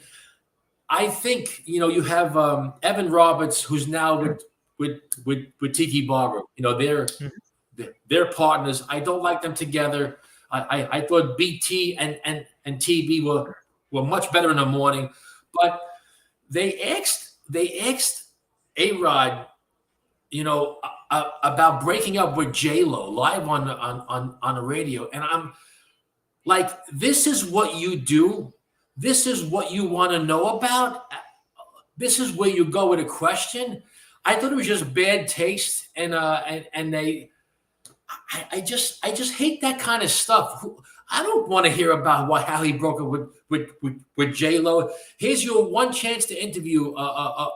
I think you have Evan Roberts, who's now with Tiki Barber. They're partners. I don't like them together. I thought BT and TB were much better in the morning, but they asked A-Rod, about breaking up with J-Lo live on the radio. And I'm like, this is what you do? This is what you want to know about? This is where you go with a question? I thought it was just bad taste. And I just hate that kind of stuff. I don't want to hear about how he broke up with J-Lo. Here's your one chance to interview a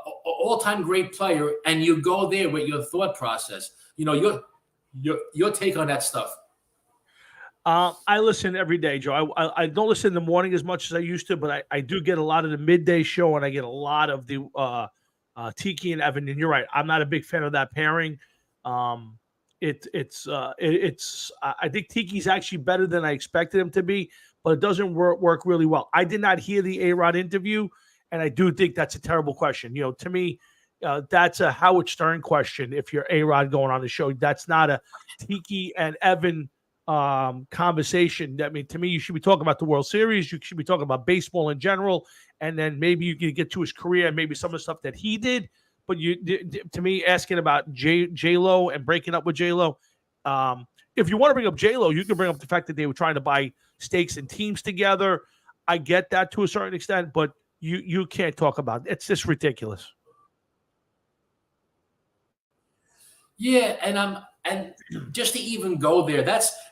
all-time great player, and you go there with your thought process. Your take on that stuff. I listen every day, Joe. I don't listen in the morning as much as I used to, but I do get a lot of the midday show, and I get a lot of the Tiki and Evan. And you're right, I'm not a big fan of that pairing. It's I think Tiki's actually better than I expected him to be, but it doesn't work really well. I did not hear the A-Rod interview, and I do think that's a terrible question. To me, that's a Howard Stern question. If you're A-Rod going on the show, that's not a Tiki and Evan conversation. I mean, to me, you should be talking about the World Series. You should be talking about baseball in general, and then maybe you can get to his career and maybe some of the stuff that he did. But to me, asking about J-Lo and breaking up with J-Lo, if you want to bring up J-Lo, you can bring up the fact that they were trying to buy stakes and teams together. I get that to a certain extent, but you can't talk about it. It's just ridiculous. Yeah, and just to even go there,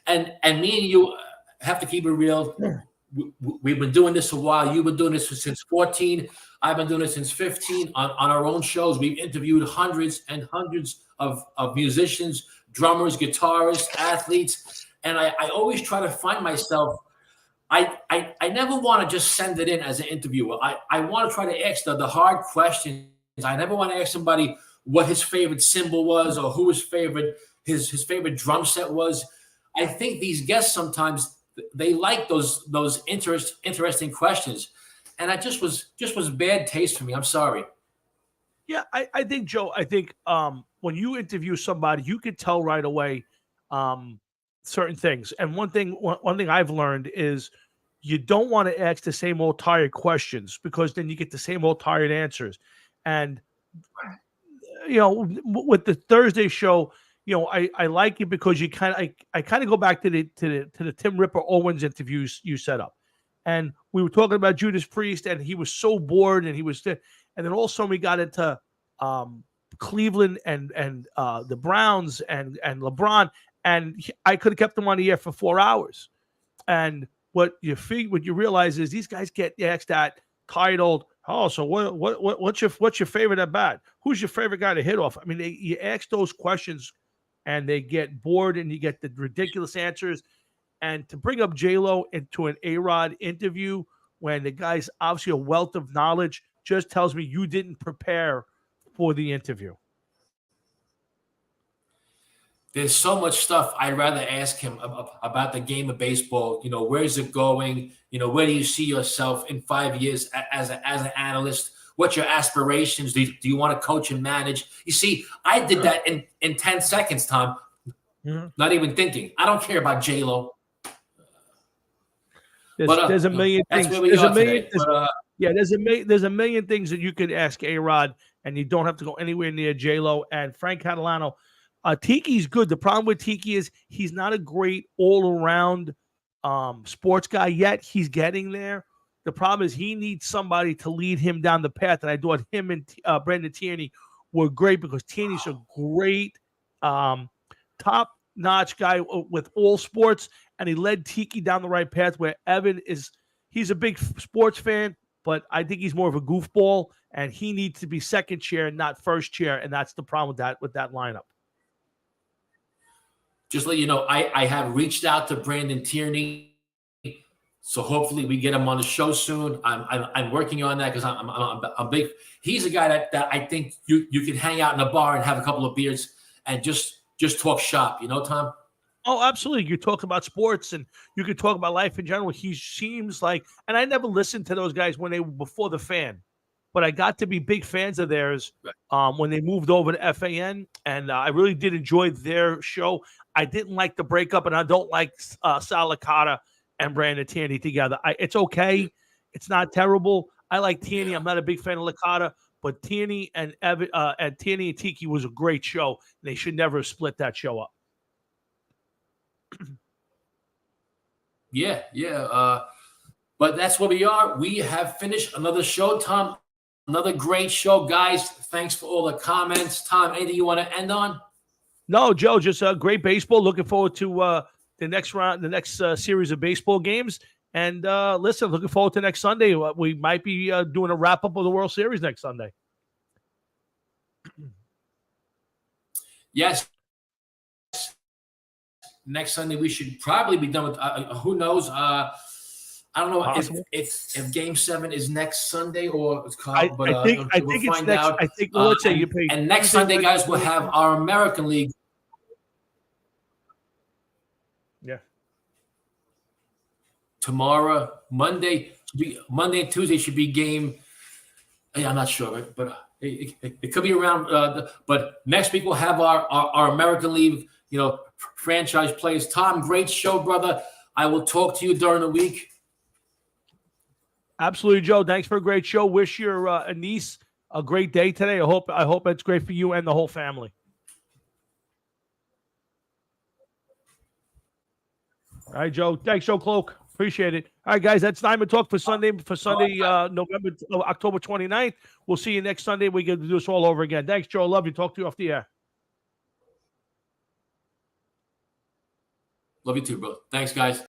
and me and you have to keep it real. We've been doing this a while. You've been doing this since 14. I've been doing it since 15 on our own shows. We've interviewed hundreds and hundreds of musicians, drummers, guitarists, athletes. And I always try to find myself. I never want to just send it in as an interviewer. I want to try to ask the hard questions. I never want to ask somebody what his favorite cymbal was or who his favorite drum set was. I think these guests sometimes they like those interesting questions, and that just was bad taste for me. I'm sorry. Yeah, I think, Joe. I think when you interview somebody, you could tell right away certain things. And one thing I've learned is you don't want to ask the same old tired questions, because then you get the same old tired answers. And with the Thursday show, I like it because you I kind of go back to the Tim Ripper Owens interviews you set up, and we were talking about Judas Priest, and he was so bored, and and then also we got into Cleveland and the Browns and LeBron, and I could have kept them on the air for 4 hours. And what you realize is these guys get asked that titled, "Oh, so what's your favorite at bat? Who's your favorite guy to hit off?" I mean, you ask those questions, and they get bored, and you get the ridiculous answers. And to bring up J-Lo into an A-Rod interview when the guy's obviously a wealth of knowledge just tells me you didn't prepare for the interview. there's so much stuff I'd rather ask him about the game of baseball. You know, where's it going? You know, where do you see yourself in 5 years as an analyst? What's your aspirations? Do you want to coach and manage? You see, I did that in 10 seconds, Tom. Mm-hmm. Not even thinking. I don't care about J-Lo. There's a million things. There's a million things that you could ask A-Rod, and you don't have to go anywhere near J-Lo and Frank Catalano. Tiki's good. The problem with Tiki is he's not a great all-around sports guy yet. He's getting there. The problem is he needs somebody to lead him down the path, and I thought him and Brendan Tierney were great because Tierney's a great top-notch guy with all sports, and he led Tiki down the right path where Evan he's a big sports fan, but I think he's more of a goofball, and he needs to be second chair, not first chair, and that's the problem with that lineup. Just let you know, I have reached out to Brandon Tierney, so hopefully we get him on the show soon. I'm working on that because I'm big. He's a guy that I think you can hang out in a bar and have a couple of beers and just talk shop. You know, Tom? Oh, absolutely. You talk about sports and you could talk about life in general. He seems like, and I never listened to those guys when they were before the Fan, but I got to be big fans of theirs when they moved over to FAN, and I really did enjoy their show. I didn't like the breakup, and I don't like Sal Licata and Brandon Tierney together. It's okay. It's not terrible. I like Tierney. Yeah. I'm not a big fan of Licata, but Tierney and Tierney and Tiki was a great show. And they should never have split that show up. Yeah. But that's where we are. We have finished another show, Tom. Another great show, guys. Thanks for all the comments. Tom, anything you want to end on? No, Joe, just great baseball. Looking forward to the next round, the next series of baseball games. And listen, looking forward to next Sunday. We might be doing a wrap-up of the World Series next Sunday. Yes. Next Sunday, we should probably be done with, who knows? I don't know if Game 7 is next Sunday or it's called, but I think it's next. Out. I think let's say you pay. And next Sunday, guys, we'll have our American League. Yeah. Tomorrow, Monday and Tuesday should be game. I'm not sure, but it could be around. But next week we'll have our American League, franchise players. Tom, great show, brother. I will talk to you during the week. Absolutely, Joe. Thanks for a great show. Wish your niece a great day today. I hope it's great for you and the whole family. All right, Joe. Thanks, Joe Cloak. Appreciate it. All right, guys. That's Diamond Talk for Sunday, October 29th. We'll see you next Sunday. We get to do this all over again. Thanks, Joe. Love you. Talk to you off the air. Love you too, bro. Thanks, guys.